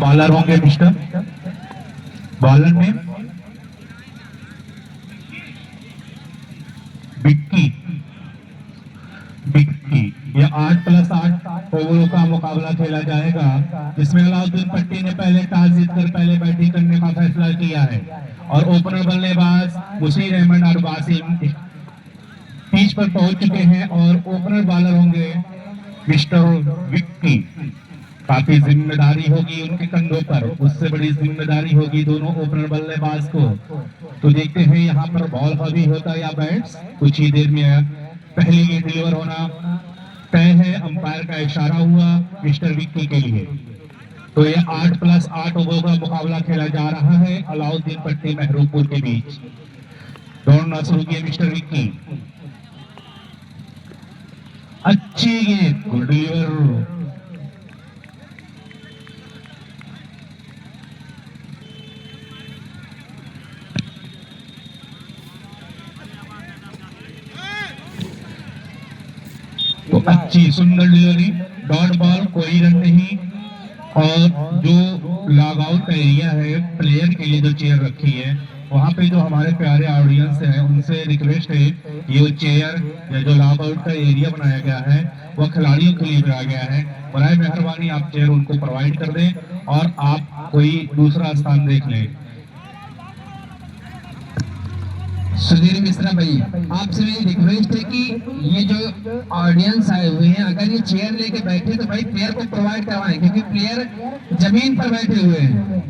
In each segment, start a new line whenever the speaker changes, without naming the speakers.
Bowler होंगे mister, bowler में विक्की। ये 8+8 ओवरों का मुकाबला खेला जाएगा, जिसमें अलाउद्दीन पट्टी ने पहले टॉस जीतकर पहले बैटिंग करने का फैसला किया है और ओपनर बल्लेबाज मुशीर अहमद और वासिम पिच पर पहुंच चुके हैं और ओपनर बॉलर होंगे मिस्टर विक्की। काफी जिम्मेदारी होगी उनके कंधों पर, उससे बड़ी जिम्मेदारी होगी दोनों ओपनर बल्लेबाज को। तो देखते हैं यहाँ पर बॉल हॉवी होता या बैट्स। कुछ ही देर में पहली गेंद डिलीवर होना तय है। अंपायर का इशारा हुआ मिस्टर विक्की के लिए। तो ये 8+8 ओवर का मुकाबला खेला जा रहा है अलाउद्दीन पट्टी महरूपुर के बीच। दौड़ना शुरू किया मिस्टर विक्की। अच्छी गेंद, गुड डिलीवर। तो अच्छी सुंदर डिलीवरी, डॉट बॉल, कोई रन नहीं। और जो लॉग आउट का एरिया है प्लेयर के लिए जो चेयर रखी है, वहाँ पे जो हमारे प्यारे ऑडियंस हैं उनसे रिक्वेस्ट है ये जो चेयर या जो लॉग आउट का एरिया बनाया गया है वह खिलाड़ियों के लिए बनाया गया है। बराए मेहरबानी आप चेयर उनको प्रोवाइड कर दें और आप कोई दूसरा स्थान देख लें।
सुधीर मिश्रा भाई, आपसे मेरी रिक्वेस्ट है कि ये जो ऑडियंस आए हुए हैं अगर ये चेयर लेके बैठे तो भाई प्लेयर को प्रोवाइड करवाएं, क्योंकि प्लेयर जमीन पर बैठे हुए हैं।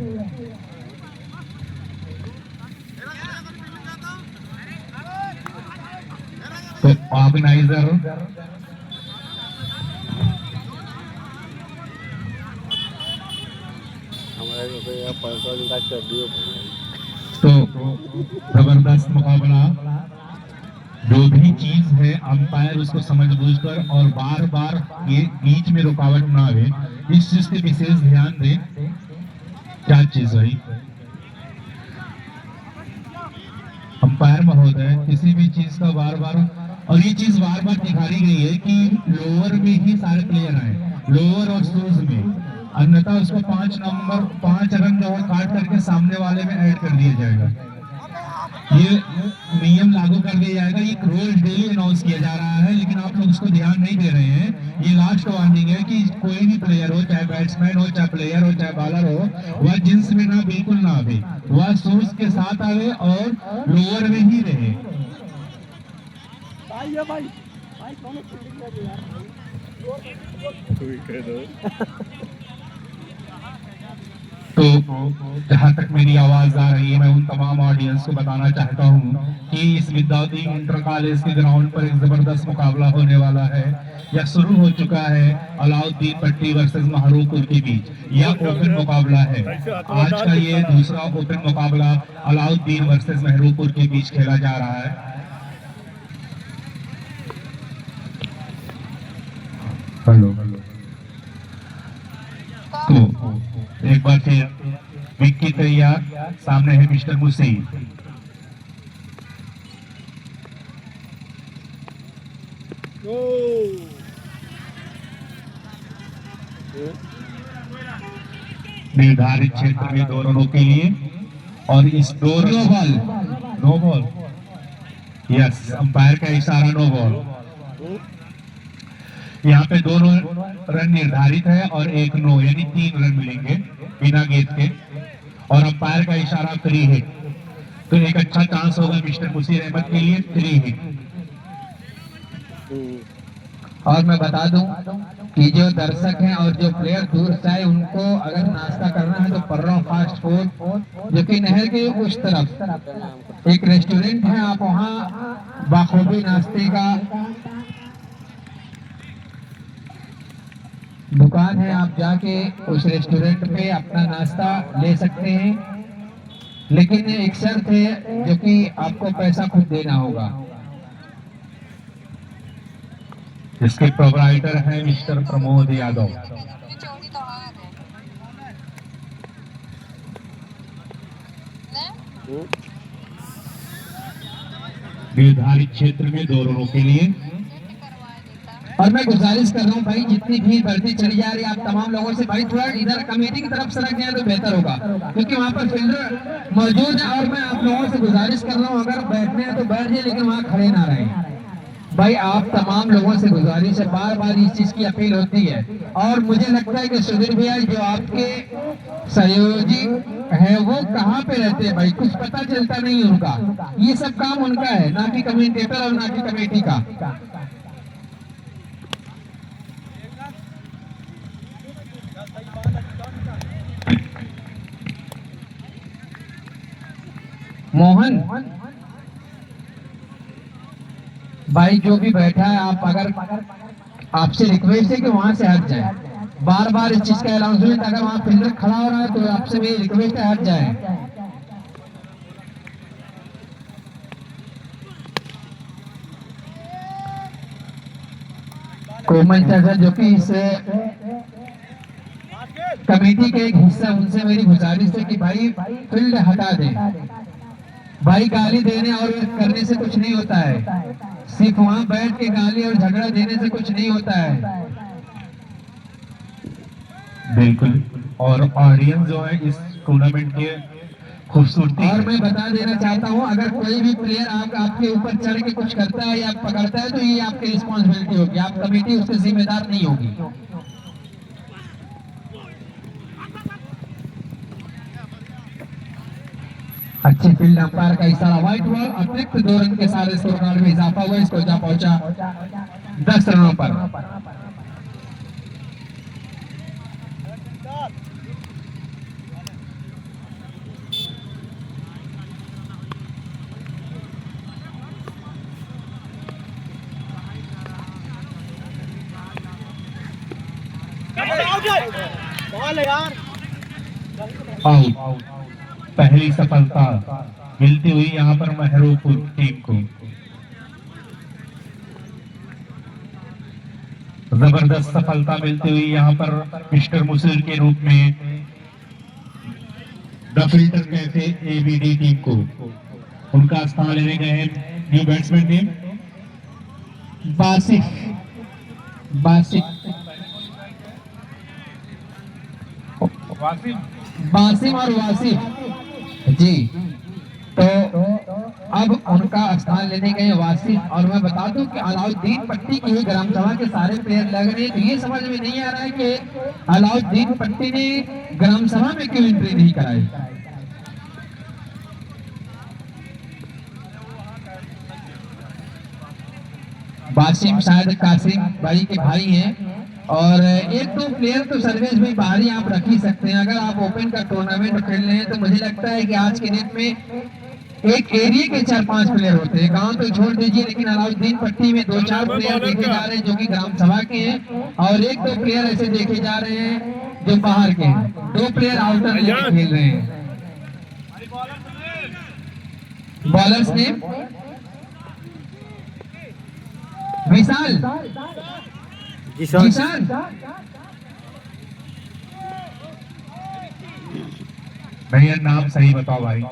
तो ऑर्गेनाइजर तो जबरदस्त मुकाबला, जो भी चीज है अंपायर उसको समझ बूझकर और बार बार ये बीच में रुकावट ना आए, इस चीज पे विशेष ध्यान दें। क्या चीज है अंपायर महोदय, किसी भी चीज का बार बार, और ये चीज बार बार दिखाई गई है कि लोअर में ही सारे प्लेयर आए, लोअर और शूज में, अन्यथा उसको 5 रन जो है काट करके सामने वाले में ऐड कर दिया जाएगा। ये नियम लागू कर दिया जाएगा। ये रोज डेली अनाउंस किया जा रहा है, लेकिन आप लोग उसको ध्यान नहीं दे रहे हैं। ये लास्ट वार्निंग है कि कोई भी प्लेयर हो, चाहे बैट्समैन हो, चाहे प्लेयर हो, चाहे बॉलर हो, वह जींस में ना बिल्कुल ना आवे, वह शूज के साथ आवे और लोअर में ही रहे। तो जहाँ तक मेरी आवाज आ रही है, मैं उन तमाम ऑडियंस को बताना चाहता हूँ कि इस विद्यार्थी इंटर कॉलेज के ग्राउंड पर एक जबरदस्त मुकाबला होने वाला है। यह शुरू हो चुका है अलाउद्दीन पट्टी वर्सेस महरूपुर के बीच। यह ओपन मुकाबला है। आज का ये दूसरा ओपन मुकाबला अलाउद्दीन वर्सेस महरूपुर के बीच खेला जा रहा है। हेलो तो एक बार फिर विक्की तैयार, सामने है मिस्टर मुसीर। निर्धारित क्षेत्र में 2 रनों के लिए और इस 2 नो बॉल, यस, अंपायर का इशारा नो बॉल। यहाँ पे 2 रन निर्धारित है और 1 नो, यानी 3 रन मिलेंगे बिना गेंद के, और अंपायर का इशारा 3 हिट। तो एक अच्छा चांस होगा मिस्टर मुसीर अहमद के लिए 3 हिट।
और मैं बता दूं कि जो दर्शक हैं और जो प्लेयर दूर से आए उनको अगर नाश्ता करना है तो पर्रा फास्ट फूड, जो कि नहर के उस तरफ एक रेस्टोरेंट है, आप वहाँ बाखूबी नाश्ते का दुकान है, आप जाके उस रेस्टोरेंट पे अपना नाश्ता ले सकते हैं, लेकिन एक शर्त है जो कि आपको पैसा खुद देना होगा।
इसके प्रोपराइटर है मिस्टर प्रमोद यादव। निर्धारित क्षेत्र में 2 रनों के लिए
और मैं गुजारिश कर रहा हूँ भाई, जितनी भीड़ बढ़ती चली जा रही है, आप तमाम लोगों से भाई थोड़ा इधर कमेटी की तरफ सरक जाए तो बेहतर होगा, क्योंकि वहाँ पर फील्डर मौजूद है। और मैं आप लोगों से गुजारिश कर रहा हूँ, अगर बैठने हैं तो बैठ जाए, लेकिन वहाँ खड़े ना रहें। भाई आप तमाम लोगों से गुजारिश है, बार बार इस चीज की अपील होती है। और मुझे लगता है कि सुधीर भैया जो आपके सहयोगी है वो कहाँ पे रहते हैं भाई, कुछ पता चलता नहीं उनका। ये सब काम उनका है, ना कि कमेंटेटर और ना कि कमेटी का। मोहन भाई जो भी बैठा है, आप अगर आपसे रिक्वेस्ट है कि वहां से हट जाए। बार बार इस चीज का अनाउंसमेंट, अगर वहां फील्डर खड़ा हो रहा है तो आपसे मेरी रिक्वेस्ट है हट जाए। कोमल चाचा जो कि इस कमेटी के एक हिस्सा, उनसे मेरी गुजारिश है कि भाई फील्ड हटा दें। भाई गाली देने और करने से कुछ नहीं होता है, सिर्फ वहां बैठ के गाली और झगड़ा देने से कुछ नहीं होता है।
बिल्कुल। और ऑडियंस जो है इस टूर्नामेंट के खूबसूरती
और मैं बता देना चाहता हूं, अगर कोई भी प्लेयर आपके ऊपर चढ़ के कुछ करता है या पकड़ता है तो ये आपकी रिस्पॉन्सिबिलिटी होगी, आप कमेटी उससे जिम्मेदार नहीं होगी। अच्छी फील्ड अंपायर का इशारा, व्हाइट बॉल, अतिरिक्त 2 रन के साथ स्कोर कार्ड में इजाफा हुआ, इसको जा पहुंचा 10 रनों पर।
आउट। पहली सफलता मिलती हुई यहाँ पर महरूपुर टीम को। जबरदस्त सफलता मिलती हुई यहाँ पर मिस्टर मुसीर के रूप में the filter cafe ABD team को। उनका स्थान लेने गए हैं न्यू बैट्समैन टीम
बासिम और वासिफ जी। तो अब उनका स्थान लेने गए वासिफ। और मैं बता दूं कि अलाउद्दीन पट्टी की ही ग्राम सभा के सारे प्लेयर लग रहे हैं, तो ये समझ में नहीं आ रहा है कि अलाउद्दीन पट्टी ने ग्राम सभा में क्यों एंट्री नहीं कराई। बासिम शायद कासिम भाई के भाई हैं। और एक दो प्लेयर तो सर्विस में बाहरी आप रख ही सकते हैं। अगर आप ओपन का टूर्नामेंट खेल रहे हैं तो मुझे लगता है कि आज के डेट में एक एरिया के 4-5 प्लेयर होते हैं, गांव तो छोड़ दीजिए, लेकिन अलाउद्दीन पट्टी में 2-4 प्लेयर देखे जा रहे हैं जो कि ग्राम सभा के हैं, और 1-2 प्लेयर ऐसे देखे जा रहे हैं जो बाहर के हैं। 2 प्लेयर आउटर लेके खेल रहे हैं। बॉलर्स ने विशाल किसान,
भैया नाम सही बताओ भाई।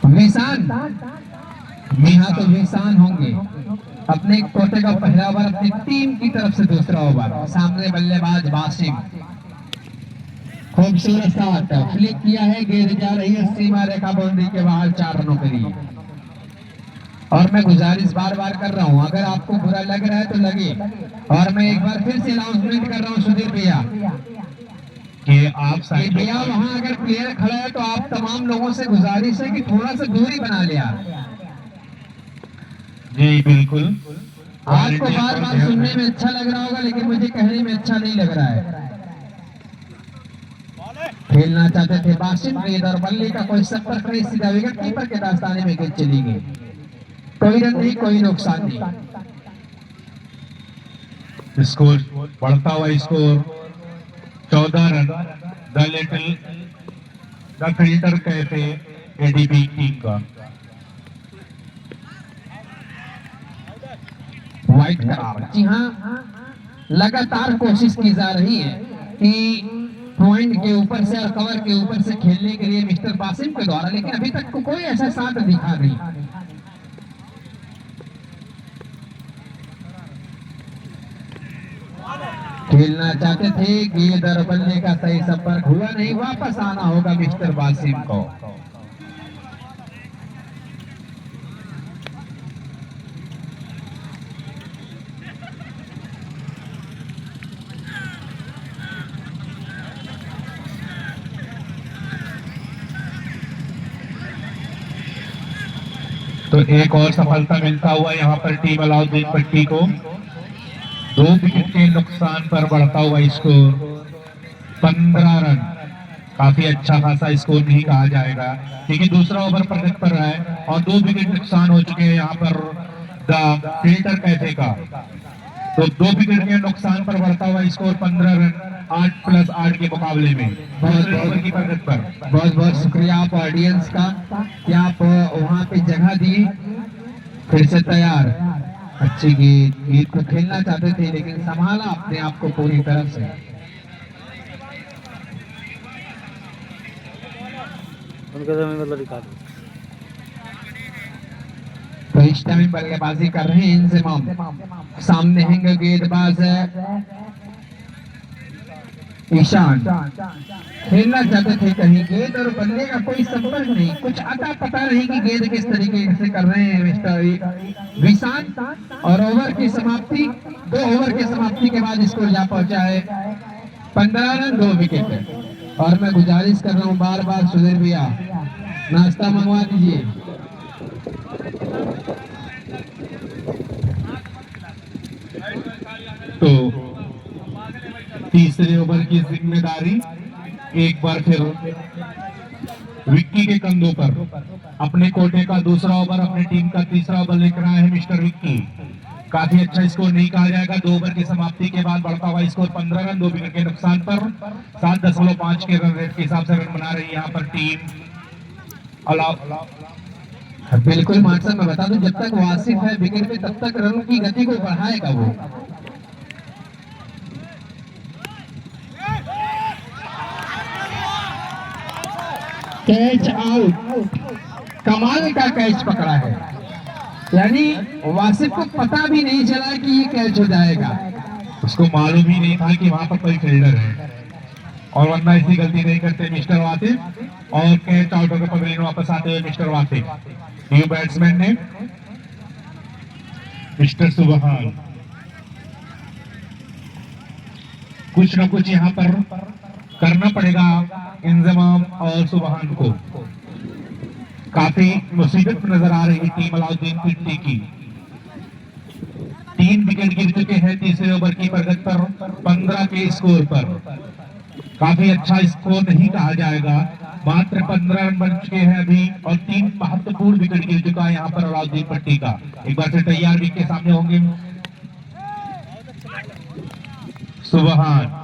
विशान, यहाँ तो विशान होंगे। अपने कोटे का पहला ओवर अपनी टीम की तरफ से दूसरा ओवर। सामने बल्लेबाज बासिम, खूबसूरत शॉट फ्लिक किया है, गेंद जा रही है सीमा रेखा बाउंड्री के बाहर 4 रनों के लिए। और मैं गुजारिश बार बार कर रहा हूं, अगर आपको बुरा लग रहा है तो लगे। और मैं एक बार फिर से अनाउंसमेंट कर रहा हूं सुधीर भैया
कि आप
भैया वहां अगर प्लेयर खड़ा है तो आप तमाम लोगों से गुजारिश है कि थोड़ा सा दूरी बना लिया।
जी बिल्कुल।
आपको बार बार सुनने में अच्छा लग रहा होगा, लेकिन मुझे कहने में अच्छा नहीं लग रहा है। खेलना चाहते थे बासिम, गेंद और बल्ले का कोई संपर्क नहीं, सीधा विकेट कीपर के दास्ताने में गेंद चली गई। कोई रन नहीं, कोई नुकसान नहीं।
स्कोर बढ़ता हुआ score 14 run the little the filter cafe ADB team का।
व्हाइट का जी हाँ, लगातार कोशिश की जा रही है कि पॉइंट के ऊपर से और कवर के ऊपर से खेलने के लिए मिस्टर बासिम के द्वारा, लेकिन अभी तक को कोई ऐसा साथ दिखा नहीं। खेलना चाहते थे, गेंद और बल्ले का सही संपर्क हुआ नहीं, वापस आना होगा मिस्टर बासिम को।
तो एक और सफलता मिलता हुआ यहाँ पर टीम अलाउद्दीन पट्टी को। 2 विकेट के नुकसान पर बढ़ता हुआ स्कोर 15 रन। काफी अच्छा खासा स्कोर नहीं कहा जाएगा क्योंकि दूसरा ओवर प्रगति पर रहा है और 2 विकेट नुकसान हो चुके हैं यहाँ पर द फिल्टर कैफे का। तो 2 विकेट के नुकसान पर बढ़ता हुआ स्कोर 15 रन 8+8 के मुकाबले में दूसरे ओवर की प्रगति पर।
बहुत बहुत शुक्रिया आप ऑडियंस का कि आप वहां पे जगह दी। फिर से तैयार, अच्छी गेंद को खेलना चाहते थे लेकिन संभाला अपने आप को पूरी तरह से। तो इस टाइम बल्लेबाजी कर रहे हैं इंजमाम। सामने हैंगे गेंदबाज ईशान। खेलना चाहते थे, कहीं गेंद और बल्ले का कोई संपर्क नहीं, कुछ अता पता नहीं कि गेंद किस तरीके से कर रहे हैं मिस्टर विशान। और ओवर की समाप्ति, 2 ओवर की समाप्ति के बाद स्कोर जा पहुंचा है 15 रन 2 विकेट। और मैं गुजारिश कर रहा हूं बार बार सुधीर भैया, नाश्ता मंगवा दीजिए।
तो तीसरे ओवर की जिम्मेदारी एक बार फिर विक्की के कंधों पर। अपने कोटे का दूसरा ओवर, अपनी टीम का तीसरा ओवर लेकर आए हैं मिस्टर विक्की। काफी अच्छा स्कोर नहीं कहा जाएगा। 2 ओवर की समाप्ति के बाद बढ़ता हुआ स्कोर 15 रन 2 विकेट के नुकसान पर 7.5 के रन रेट के हिसाब से रन बना रही है यहाँ पर टीम अलाउ।
बिल्कुल मान साहब, मैं बता दूं जब तक वासिफ है विकेट पे तब तक रनों की गति को बढ़ाएगा वो। कैच आउट, कमाल का कैच पकड़ा है, यानी वासिफ को पता भी नहीं चला कि ये कैच हो जाएगा।
उसको मालूम ही नहीं था कि वहां पर कोई फील्डर है और वरना ऐसी गलती नहीं करते मिस्टर वासिफ। और कैच आउट होकर पवेलियन वापस आते हुए मिस्टर वासिफ। न्यू बैट्समैन ने मिस्टर सुबहान। कुछ न कुछ यहाँ पर करना पड़ेगा इंजमाम और सुबहान को। काफी मुसीबत नजर आ रही टीम अलाउद्दीन पट्टी की। 3 विकेट गिर चुके हैं तीसरे ओवर की प्रगति पर 15 के स्कोर पर। काफी अच्छा स्कोर नहीं कहा जाएगा, मात्र 15 रन बन चुके हैं अभी और 3 महत्वपूर्ण विकेट गिर चुका है यहाँ पर अलाउद्दीन पट्टी का। एक बार से तैयार विकेट के सामने होंगे सुबहान।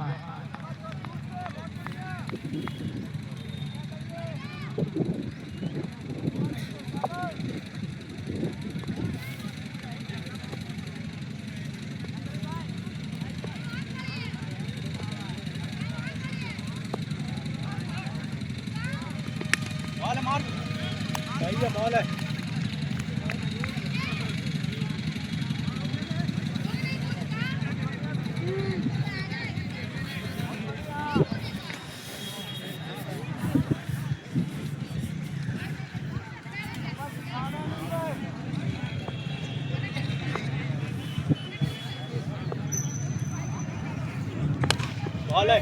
बॉल है।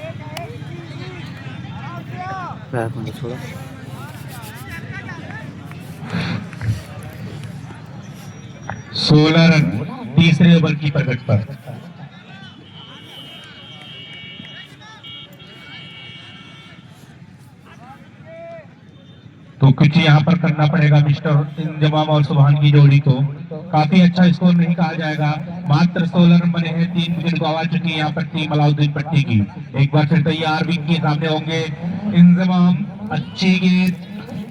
छोड़ा
16 रन तीसरे ओवर की प्रगति पर। तो कुछ यहाँ पर करना पड़ेगा मिस्टर इंजमाम और सुबहान की जोड़ी को। काफी अच्छा स्कोर नहीं कहा जाएगा, मात्र 16 रन बने हैं। 3 विकेट गवा चुकी है यहाँ पर टीम अलाउद्दीन पट्टी की। एक बार फिर तैयार विकेट के सामने होंगे इंजमाम। अच्छी गेंद,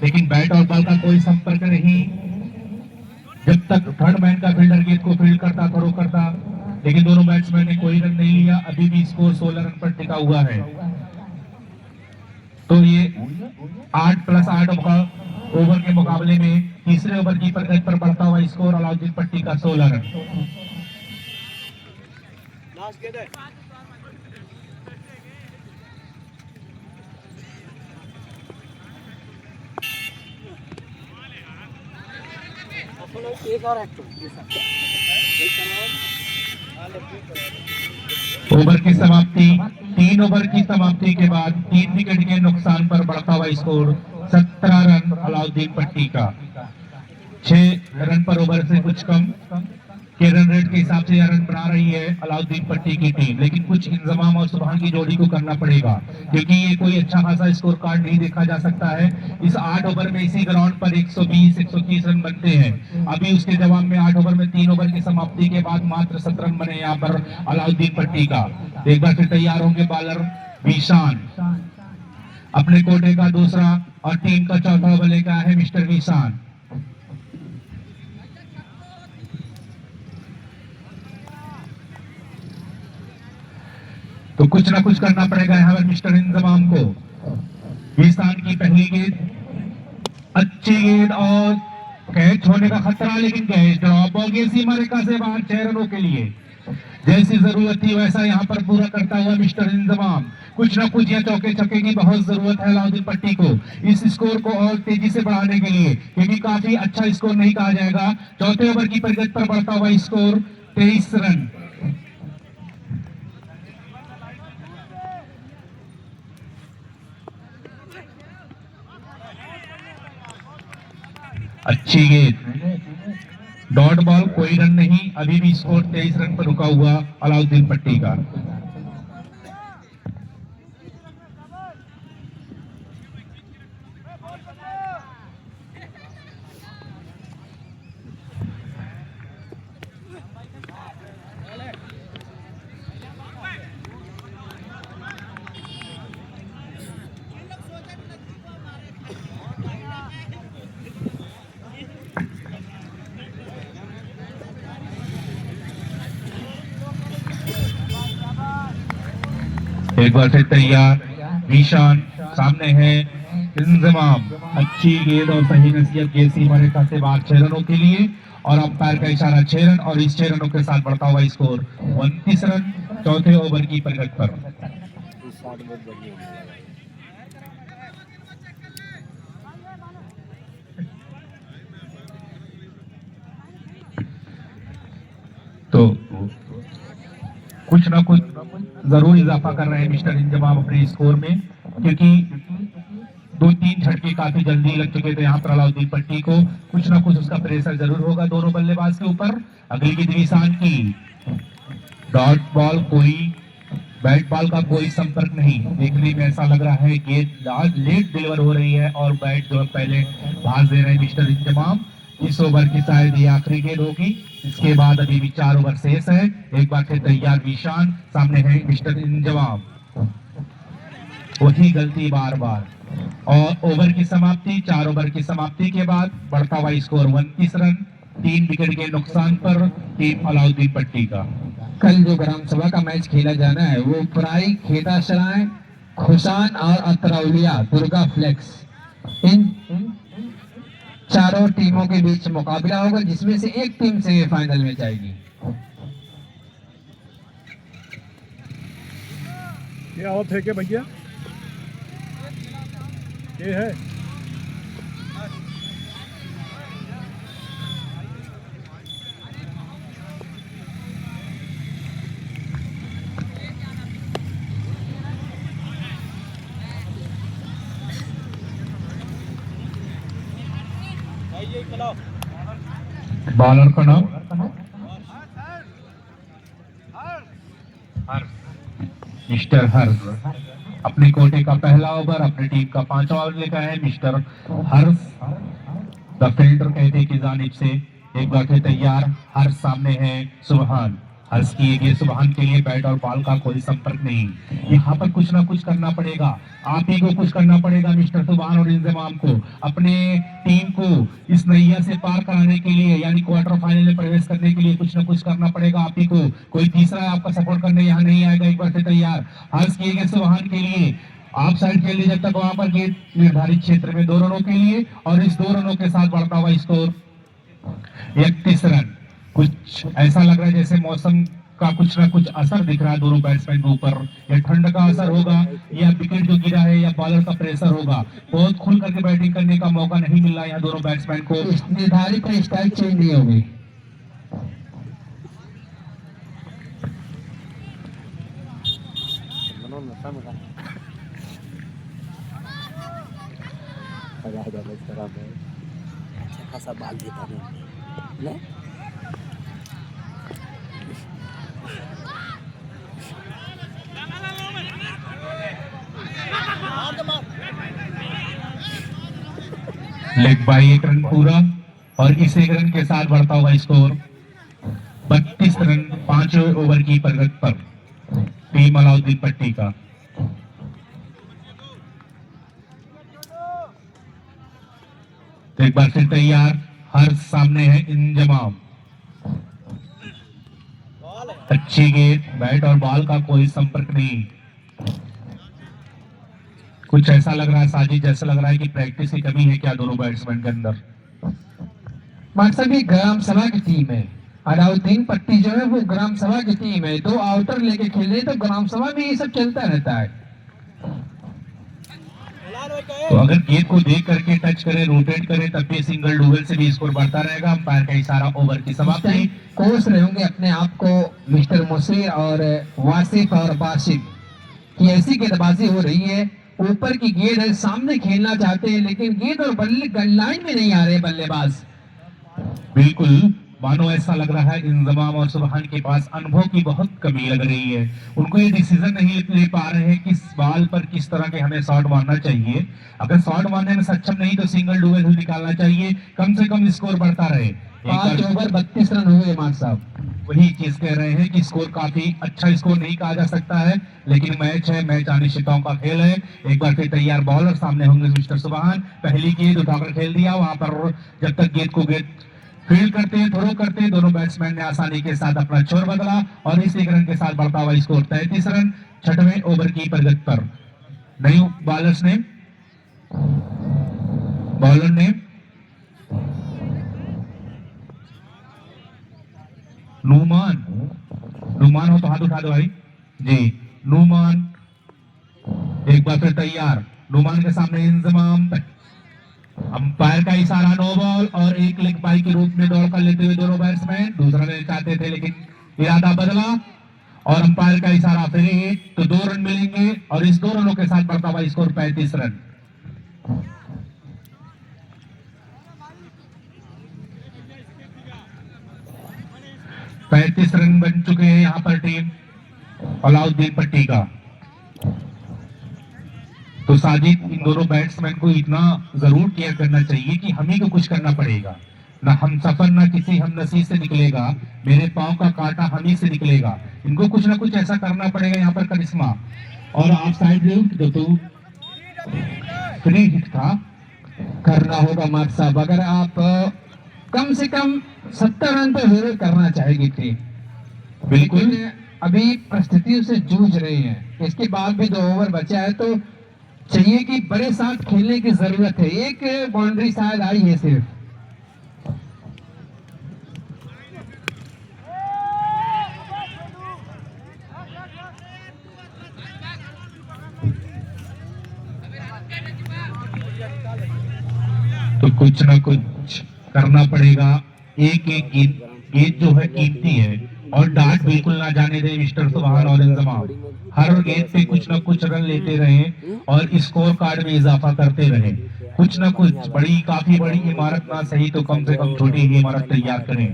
लेकिन बैट और बॉल का कोई संपर्क नहीं। जब तक थर्ड मैन का फील्डर गेंद को फील्ड करता, थ्रो करता, लेकिन दोनों बैट्समैन ने कोई रन नहीं लिया। अभी भी स्कोर 16 रन पर टिका हुआ है। तो ये 8+8 ओवर के मुकाबले में तीसरे ओवर की प्रगति पर बढ़ता हुआ स्कोर अलाउद्दीन पट्टी का 16 रन। ओवर की समाप्ति 3 ओवर की समाप्ति के बाद 3 विकेट के नुकसान पर बढ़ता हुआ स्कोर 17 रन अलाउद्दीन पट्टी का। 6 रन पर ओवर से कुछ कम के रन रेट के हिसाब से यह रन बना रही है अलाउद्दीन पट्टी की टीम, लेकिन कुछ इंतजाम और सुबहान की जोड़ी को करना पड़ेगा क्योंकि ये कोई अच्छा खासा स्कोर कार्ड नहीं देखा जा सकता है। इस 8 ओवर में इसी ग्राउंड पर 120-130 रन बनते हैं। अभी उसके जवाब में 8 ओवर में 3 ओवर की समाप्ति के बाद मात्र 17 रन बने यहाँ पर अलाउद्दीन पट्टी का। एक बार फिर तैयार होंगे बॉलर विशान, अपने कोटे का दूसरा और टीम का चौथा ओवर लेकर आए हैं मिस्टर विशान। तो कुछ ना कुछ करना पड़ेगा यहाँ पर मिस्टर इंतजाम को। विशान की पहली गेंद, अच्छी गेंद और कैच होने का खतरा, लेकिन कैच ड्रॉप हो गई सीमा रेखा से बाहर 6 रनों के लिए। जैसी जरूरत थी वैसा यहाँ पर पूरा करता हुआ मिस्टर इंतजाम। कुछ ना कुछ यहाँ चौके छक्के की बहुत जरूरत है अलाउद्दीन पट्टी को इस स्कोर को और तेजी से बढ़ाने के लिए, क्योंकि काफी अच्छा स्कोर नहीं कहा जाएगा। चौथे ओवर की प्रगति पर बढ़ता हुआ स्कोर 23 रन। अच्छी गेंद, डॉट बॉल, कोई रन नहीं। अभी भी स्कोर 23 रन पर रुका हुआ अलाउद्दीन पट्टी का। एक बार फिर तैयार विशान, सामने है इंतजाम। अच्छी गेंद और सही नसीहत गेंद सीमा रेखा से बाहर 6 रनों के लिए और अंपायर का इशारा 6 रन और इस 6 रनों के साथ बढ़ता हुआ स्कोर 29 रन चौथे ओवर की प्रगति पर। तो कुछ ना कुछ जरूर इजाफा कर रहे हैं मिस्टर इंतजाम अपने स्कोर में, क्योंकि 2-3 झटके काफी जल्दी लग चुके थे यहाँ पर अलाउद्दीन पट्टी को। कुछ ना कुछ उसका प्रेशर जरूर होगा दोनों बल्लेबाज के ऊपर। अगली गेंद विशान की, डॉट बॉल, कोई बैट बॉल का कोई संपर्क नहीं। देखने में ऐसा लग रहा है गेंद लेट डिलीवर हो रही है और बैट जो है पहले भाग दे रहे हैं मिस्टर इंतजाम। इस ओवर की शायद ये आखिरी गेंद होगी, इसके बाद अभी भी 4 ओवर शेष है। एक बार फिर तैयार विशान, सामने है मिस्टर इंतजाम। वही गलती बार बार और ओवर की समाप्ति, 4 ओवर की समाप्ति के बाद बढ़ता हुआ स्कोर 29 रन 3 विकेट के नुकसान पर टीम अलाउद्दीन पट्टी का।
कल जो ग्राम सभा का मैच खेला जाना है वो प्राई, खेतासराय, खुसान और अतरौलिया दुर्गा फ्लेक्स, इन चारों टीमों के बीच मुकाबला होगा, जिसमें से एक टीम सेमीफाइनल में जाएगी।
ये आओ फेंके भैया, ये है
बॉलर का नाम मिस्टर हर्ष। अपने कोटे का पहला ओवर, अपनी टीम का 5वां ओवर लेकर है मिस्टर हर्ष, द फील्डर कहते की जानिब से। एक बार फिर तैयार हर्ष, सामने है सुबहान। हर्ष किए गए सुबहान के लिए बैट और बॉल का कोई संपर्क नहीं। यहाँ पर कुछ ना कुछ करना पड़ेगा, आप ही को कुछ करना पड़ेगा मिस्टर सुबहान और इंजमाम को, अपने टीम को इस नैया से पार कराने के लिए, यानी क्वार्टर फाइनल में प्रवेश करने के लिए कुछ ना कुछ करना पड़ेगा आप ही को। कोई तीसरा आपका सपोर्ट करने यहाँ नहीं आएगा। एक बार से तैयार, हर्ष किए गए सुबहान के लिए आप साइड खेल लीजिए जब तक वहां पर गेट निर्धारित क्षेत्र में 2 रनों के लिए, और इस 2 रनों के साथ बढ़ता हुआ स्कोर 31 रन। कुछ ऐसा लग रहा है जैसे मौसम का कुछ ना कुछ असर दिख रहा है दोनों बैट्समैन के ऊपर, या ठंड का असर होगा, या विकेट जो गिरा है, या बॉलर का प्रेशर होगा। बहुत खुल करके बैटिंग करने का मौका नहीं मिल रहा है यहाँ दोनों बैट्समैन को।
निर्धारित स्टाइल चेंज नहीं होगी।
अच्छा खासा बाल देता नहीं।
लेग बाई 1 रन पूरा, और इस 1 रन के साथ बढ़ता हुआ स्कोर 32 रन 5 ओवर की प्रगति पर टीम अलाउद्दीन पट्टी का। तो एक बार फिर तैयार, हर सामने है इंजमाम, अच्छी गेंद, बैट और बॉल का कोई संपर्क नहीं। कुछ ऐसा लग रहा है साजिद, जैसा लग रहा है कि प्रैक्टिस की कमी है क्या दोनों बैट्समैन के अंदर।
मकसद भी ग्राम सभा की टीम है, अलाउद्दीन पट्टी जो है वो ग्राम सभा की टीम है। 2 आउटर लेके खेले तो ग्राम सभा में ये सब चलता रहता है।
तो अगर गेंद को देख करके टच करे, रोटेट करे, तब भी सिंगल डुगल से भी स्कोर बढ़ता रहेगा। अंपायर का इशारा, ओवर की समाप्ति।
कोच रहे होंगे अपने आप को मिस्टर मुसीर और वासिफ और बाशिद की ऐसी गेंदबाजी हो रही है, ऊपर की गेंद है, सामने खेलना चाहते हैं लेकिन गेंद और बल्ले लाइन में नहीं आ रहे बल्लेबाज।
बिल्कुल, मानो ऐसा लग रहा है इंजमाम और सुबहान के पास अनुभव की बहुत कमी लग रही है। उनको ये डिसीजन नहीं ले पा रहे हैं किस बॉल पर किस तरह के हमें शॉट मारना चाहिए। अगर शॉट मारने में सक्षम नहीं तो सिंगल डुगल ही निकालना चाहिए, कम से कम स्कोर बढ़ता रहे।
5 ओवर 32 रन हुए मान साहब।
वही चीज कह रहे हैं कि स्कोर काफी अच्छा स्कोर नहीं कहा जा सकता है, लेकिन मैच है, मैच अनिश्चितताओं का खेल है। एक बार फिर तैयार, बॉलर सामने होंगे मिस्टर सुबहान। पहली गेंद उठाकर खेल दिया, वहां पर जब तक गेंद को गेंद फील्ड करते, थ्रो करते, दोनों बैट्समैन ने आसानी के साथ अपना छोर बदला, और इस 1 रन के साथ बढ़ता हुआ स्कोर 33 रन 6वें ओवर की प्रगति पर। नई बॉलर ने नुमान हो तो हाथ उठा दो भाई जी। नुमान एक बार फिर तैयार, नुमान के सामने इंजमाम। अंपायर का इशारा, नो बॉल, और एक लेग बाई के रूप में दौड़ कर लेते हुए दोनों बैट्समैन दूसरा लेना चाहते थे लेकिन इरादा बदला, और अंपायर का इशारा फिर एक, तो 2 रन मिलेंगे, और इस 2 रनों के साथ बढ़ता हुआ स्कोर 35 रन। पैंतीस रन बन चुके हैं यहाँ पर टीम अलाउद्दीन पट्टी का। तो साजिद, इन दोनों बैट्समैन को इतना जरूर केयर करना चाहिए कि हमें को कुछ करना पड़ेगा। ना हम सफर, ना किसी हम नसीब से निकलेगा, मेरे पांव का कांटा हमी से निकलेगा। इनको कुछ ना कुछ ऐसा करना पड़ेगा यहाँ पर करिश्मा। और आप साइड तो फ्री हिट था,
करना होगा मार्क साहब। अगर आप कम से कम 70 रन तो जरूर करना चाहेगी टीम।
बिल्कुल,
अभी परिस्थितियों से जूझ रहे हैं, इसके बाद भी 2 ओवर बचा है तो चाहिए कि बड़े साथ खेलने की जरूरत है। एक बाउंड्री शायद आई है सिर्फ।
तो कुछ ना कुछ करना पड़ेगा। एक एक गेंद जो है कीमती है, और डार्ट बिल्कुल ना जाने दे मिस्टर सुबहान और इंजमाम। हर गेंद पे कुछ ना कुछ रन लेते रहे और स्कोर कार्ड में इजाफा करते रहे। कुछ ना कुछ काफी बड़ी इमारत ना सही तो कम से कम छोटी ही इमारत तैयार करें।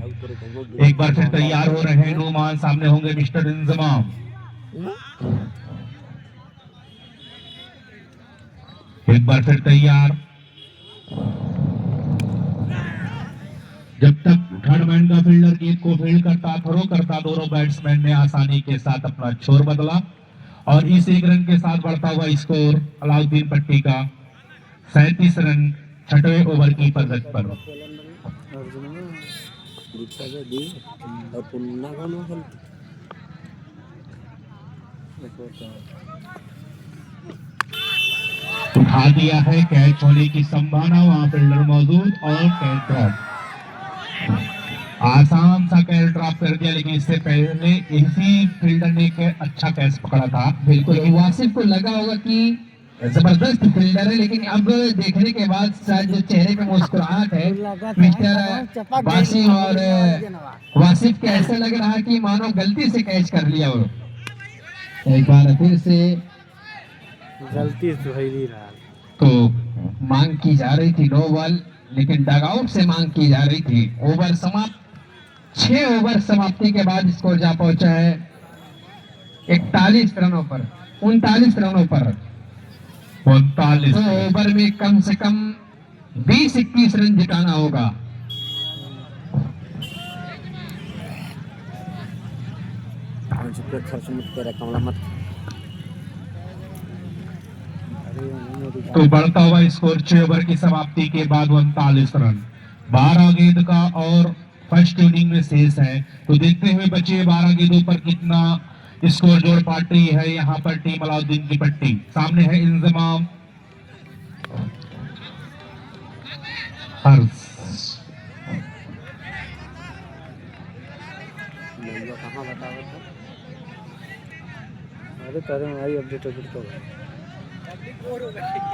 एक बार फिर तैयार हो रहे हैं नुमान, सामने होंगे मिस्टर इंजमाम। एक बार फिर तैयार, जब तक थर्ड मैन का फील्डर गेंद गेंद को फील्ड करता, थ्रो करता, दोनों बैट्समैन ने आसानी के साथ अपना छोर बदला और इस 1 रन के साथ बढ़ता हुआ स्कोर अलाउद्दीन पट्टी का 37 रन 6वें ओवर की प्रगति पर।
और पुन्हा कौन खेल
उठा दिया है, कैच होने की संभावना, वहां फील्डर मौजूद और कैच ड्रॉप, आसान सा कैच ड्रॉप कर दिया, लेकिन इससे पहले इसी फील्डर ने अच्छा कैच पकड़ा था।
बिल्कुल वासिफ को लगा होगा कि जबरदस्त फील्डर है, लेकिन अब देखने के बाद शायद जो चेहरे पे मुस्कुराहट है मिस्टर बासी और वासिफ के ऐसा लग रहा है कि मानो गलती से कैच कर लिया वो। एक बार फिर से
गलती तो है ही रहा।
तो मांग की जा रही थी नो बॉल, लेकिन डगआउट से मांग की जा रही थी। ओवर समाप्त, 6 ओवर समाप्ति के बाद स्कोर जा पहुंचा है 41 रनों पर, 39 रनों पर।
39
तो ओवर में कम से कम 20-21 रन जिताना होगा।
खर्च मत करे, कमला मत।
तो बढ़ता हुआ स्कोर 6 ओवर की समाप्ति के बाद 39 रन, 12 गेंद का और फर्स्ट इनिंग में शेष है। तो देखते हुए बचे 12 गेंदों पर कितना स्कोर जोड़ पाट रही है यहाँ पर टीम अलाउद्दीन की पट्टी। सामने है इंजमाम, हर्ष,
कहाँ बताओ तो? अरे करे भाई अपडेट तो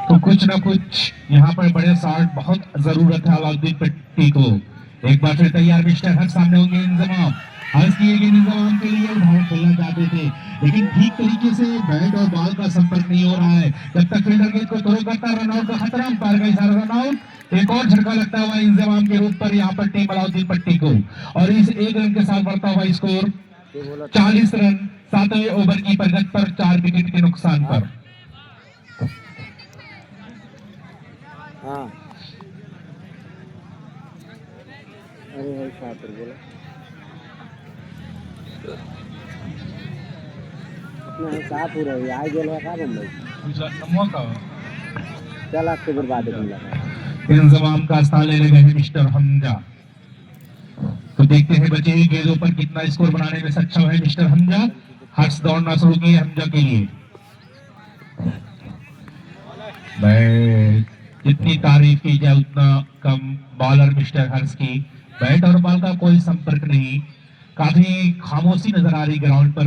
तो कुछ ना कुछ यहाँ पर बड़े शॉट बहुत जरूरत है अलाउद्दीन पट्टी को। एक बार फिर तैयार मिस्टर हर्ष सामने होंगे इंजमाम, हर्ष की गेंद इंजमाम के लिए उठाए खेलना चाहते थे, लेकिन ठीक तरीके से बैट और बॉल का संपर्क नहीं हो रहा है। जब तक फील्डर गेंद को थ्रो करता, रनआउट का खतरा, अंपायर का इशारा रनआउट। एक और झटका लगता हुआ इंजमाम के रूप पर यहाँ पर टीम अलाउद्दीन पट्टी को, और इस 1 रन के साथ बढ़ता हुआ स्कोर 40 रन 7वें ओवर की प्रगति पर, 4 विकेट के नुकसान पर।
हाँ अरे भाई शातिर बोला अपना साफ हो रही है। गेल है का बम्बई चल आपके बर्बाद मिला
इंजमाम का स्थान लेने गए हैं मिस्टर हमजा। तो देखते हैं बचे हुई गेंदों पर कितना स्कोर बनाने में सक्षम है मिस्टर हमजा। हर्ष दौड़ना शुरू किए हमजा के लिए। जितनी तारीफ की जाए उतना कम बॉलर मिस्टर हर्ष की, बैट और बॉल का कोई संपर्क नहीं, काफी खामोशी नजर आ रही ग्राउंड पर।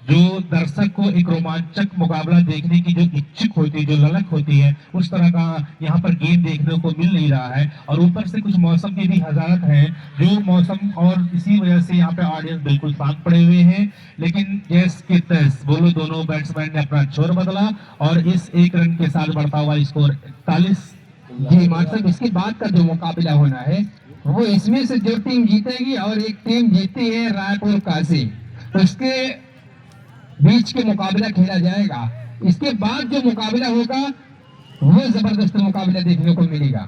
जो दर्शक को एक रोमांचक मुकाबला देखने की जो इच्छुक होती है, जो ललक होती है, उस तरह का यहाँ पर गेम देखने को मिल नहीं रहा है। और ऊपर से कुछ मौसम की भी हजारत है, जो मौसम, और इसी वजह से यहाँ पे ऑडियंस बिल्कुल शांत पड़े हुए हैं। लेकिन जैस के तैस बोलो, दोनों बैट्समैन ने अपना छोर बदला और इस 1 रन के साथ बढ़ता हुआ स्कोर 41।
जी मतलब इसके बाद का जो मुकाबला होना है वो इसमें से जो टीम जीतेगी और एक टीम जीती है रायपुर काशी, उसके बीच के मुकाबला खेला जाएगा। इसके बाद जो मुकाबला होगा वो जबरदस्त मुकाबला देखने को मिलेगा।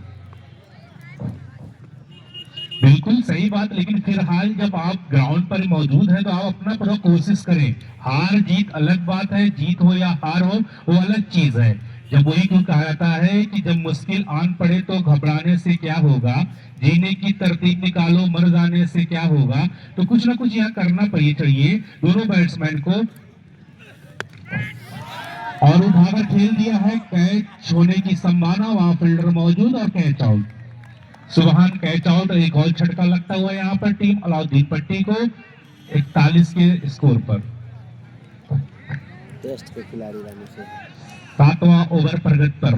बिल्कुल सही बात, लेकिन फिलहाल जब आप ग्राउंड पर मौजूद हैं तो आप अपना पूरा कोशिश करें। हार जीत अलग बात है, जीत हो या हार हो वो अलग चीज है। जब वही क्यों कहा जाता है कि जब मुश्किल आन पड़े तो घबराने से क्या होगा, जीने की तरतीब निकालो, मर जाने से क्या होगा। तो कुछ ना कुछ यहाँ करना चाहिए दोनों बैट्समैन को। और उठाकर खेल दिया है, कैच होने की संभावना, वहां फील्डर मौजूद और कैच आउट। सुबहान कैच आउट। एक और झटका लगता हुआ यहाँ पर टीम अलाउद्दीन पट्टी को 41 के स्कोर पर।
टेस्ट के खिलाड़ी रहने से
7वां ओवर प्रगति पर।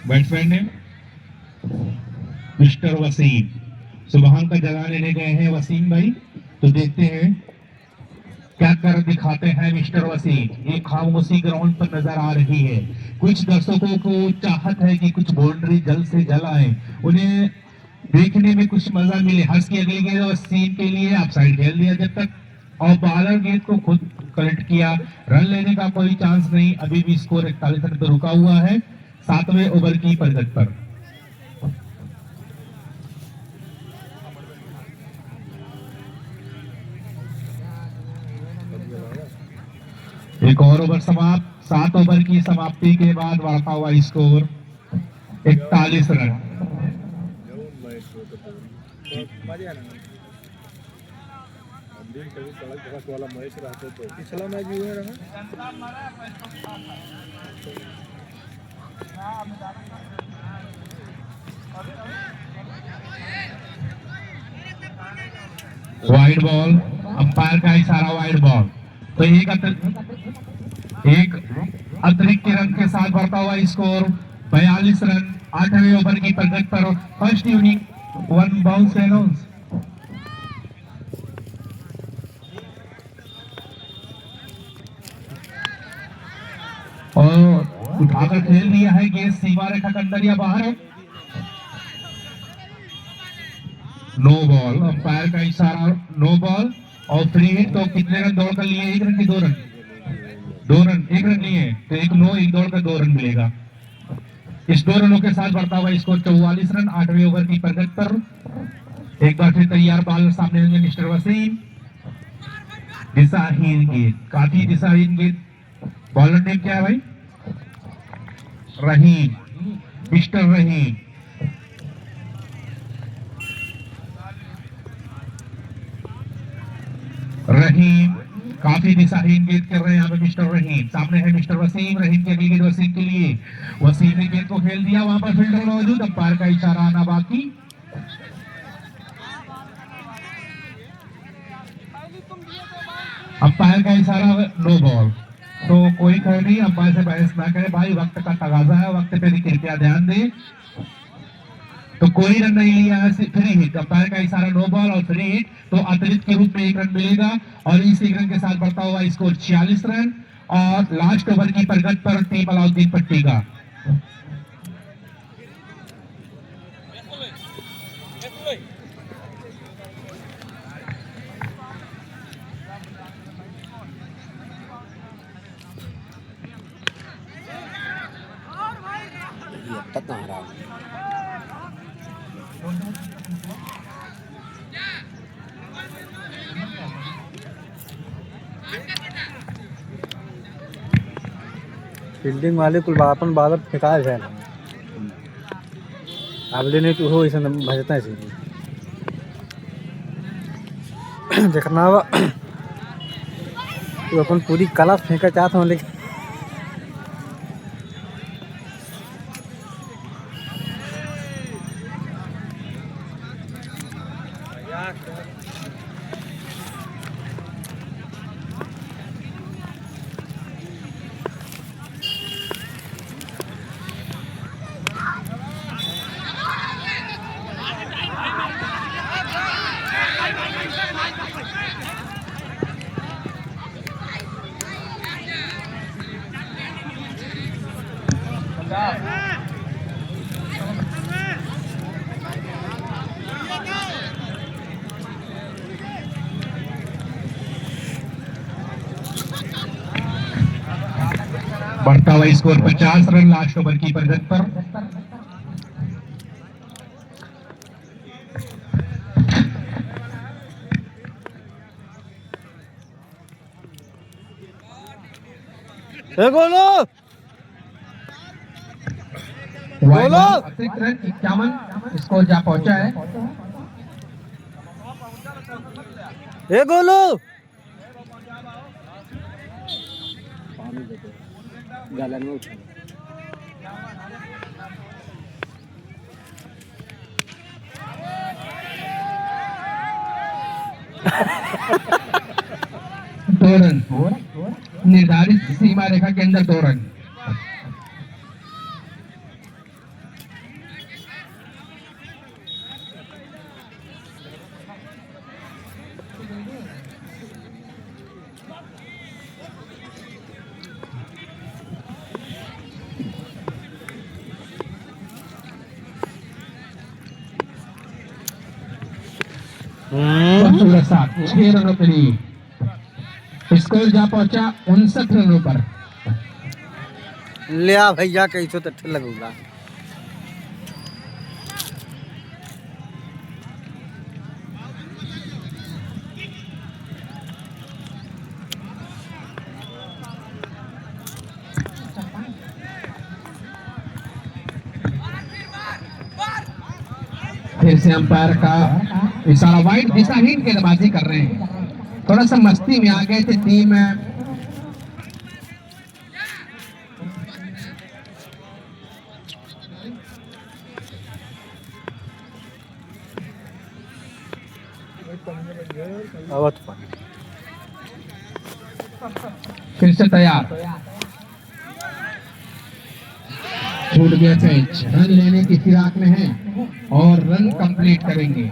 बैट्समैन ने मिस्टर वसीम, सुबहान का जगह लेने गए हैं वसीम भाई। तो देखते हैं क्या कर दिखाते हैं मिस्टर वसीम। ये खामोशी ग्राउंड पर नजर आ रही है। कुछ दर्शकों को चाहत है कि कुछ बाउंड्री जल्द से जल्द आए, उन्हें देखने में कुछ मजा मिले। हर्ष की अगली गेंद वसीम के लिए आप साइड खेल दिया जब तक, और बॉलर गेंद को खुद कलेक्ट किया। रन लेने का कोई चांस नहीं, अभी भी स्कोर 41 रन पर रुका हुआ है 7वें ओवर की प्रगति पर। ओवर समाप्त। 7 ओवर की समाप्ति के बाद बढ़ता हुआ स्कोर 41 रन।
जेवण मैच होतं पूर्ण. मजा आहे ना. अंधेरी कभी सड़क धड़क वाला मैच रहता तो पिछला मैच भी हुआ रहा.
वाइड बॉल, अंपायर का इशारा वाइड बॉल। तो एक अतिरिक्त रन के साथ बढ़ता हुआ स्कोर 42 रन। 8वें ओवर की प्रगति पर फर्स्ट इनिंग 1 बाउंस अनाउंस। और उठाकर खेल दिया है, गेंद सीमा रेखा के अंदर या बाहर है। नो बॉल, अंपायर का इशारा नो बॉल। और फ्री हिट। तो कितने रन दौड़ कर लिए? 1 रन की 2 रन? 2 रन, 1 रन लिए तो 1 नो, 1 दौड़ कर 2 रन मिलेगा। इस 2 रनों के साथ बढ़ता हुआ स्कोर 44 रन। 8वें ओवर की प्रगति पर एक बार फिर तैयार बॉलर सामने होंगे मिस्टर वसीम। दिशाहीन गेंद, काफी दिशाहीन गेंद। बॉलर नेम क्या है भाई? रहीम, मिस्टर रहीम। रहीम काफी दिशाहीन गेंद कर रहे हैं यहाँ पे मिस्टर रहीम। सामने है मिस्टर वसीम। रहीम की अगली गेंद वसीम के लिए। वसीम ने गेंद को खेल दिया, वहां पर फील्डर मौजूद। अंपायर का इशारा आना बाकी। अंपायर का इशारा नो बॉल। तो कोई खैर नहीं, अंपायर से बहस ना करे भाई, वक्त का तगाजा है, वक्त पे भी कृपया ध्यान दें। तो कोई रन नहीं लिया है, फ्री हिट। अंपायर का इशारा नो बॉल और फ्री हिट। तो अतिरिक्त के रूप में 1 रन मिलेगा और इस 1 रन के साथ बढ़ता हुआ स्कोर 46 रन। और लास्ट ओवर की प्रगति पर टीम अलाउद्दीन पट्टी का।
ये अब तक कहाँ रहा है?
फील्डिंग वाले कुल अपन बादल फेंका है आगले नहीं तो हो ऐसा भजता है देखना हुआ तो अपन पूरी कला फेंका चाहता हूँ लेकिन
बढ़ता हुआ स्कोर 50 रन लास्ट ओवर की प्रगति पर।
बोलो
बोलो अतिरिक्त रन 51 स्कोर जा पहुंचा है।
गोलू
पानी देते गलन में उठा।
दो रन, निर्धारित सीमा रेखा के अंदर 2 रन। साथ 6 रनों के लिए स्कोर जा पहुंचा 59 रनों पर।
लिया भैया कैसे तो ठीक लगूगा।
से अंपायर का इशारा, वाइड दिशाहीन गेंदबाजी कर रहे हैं, थोड़ा सा मस्ती में आ गए थे टीम।
आवत पानी
फिर से तैयार, छूट गया कैच, रन लेने की फिराक में है और रन कंप्लीट करेंगे।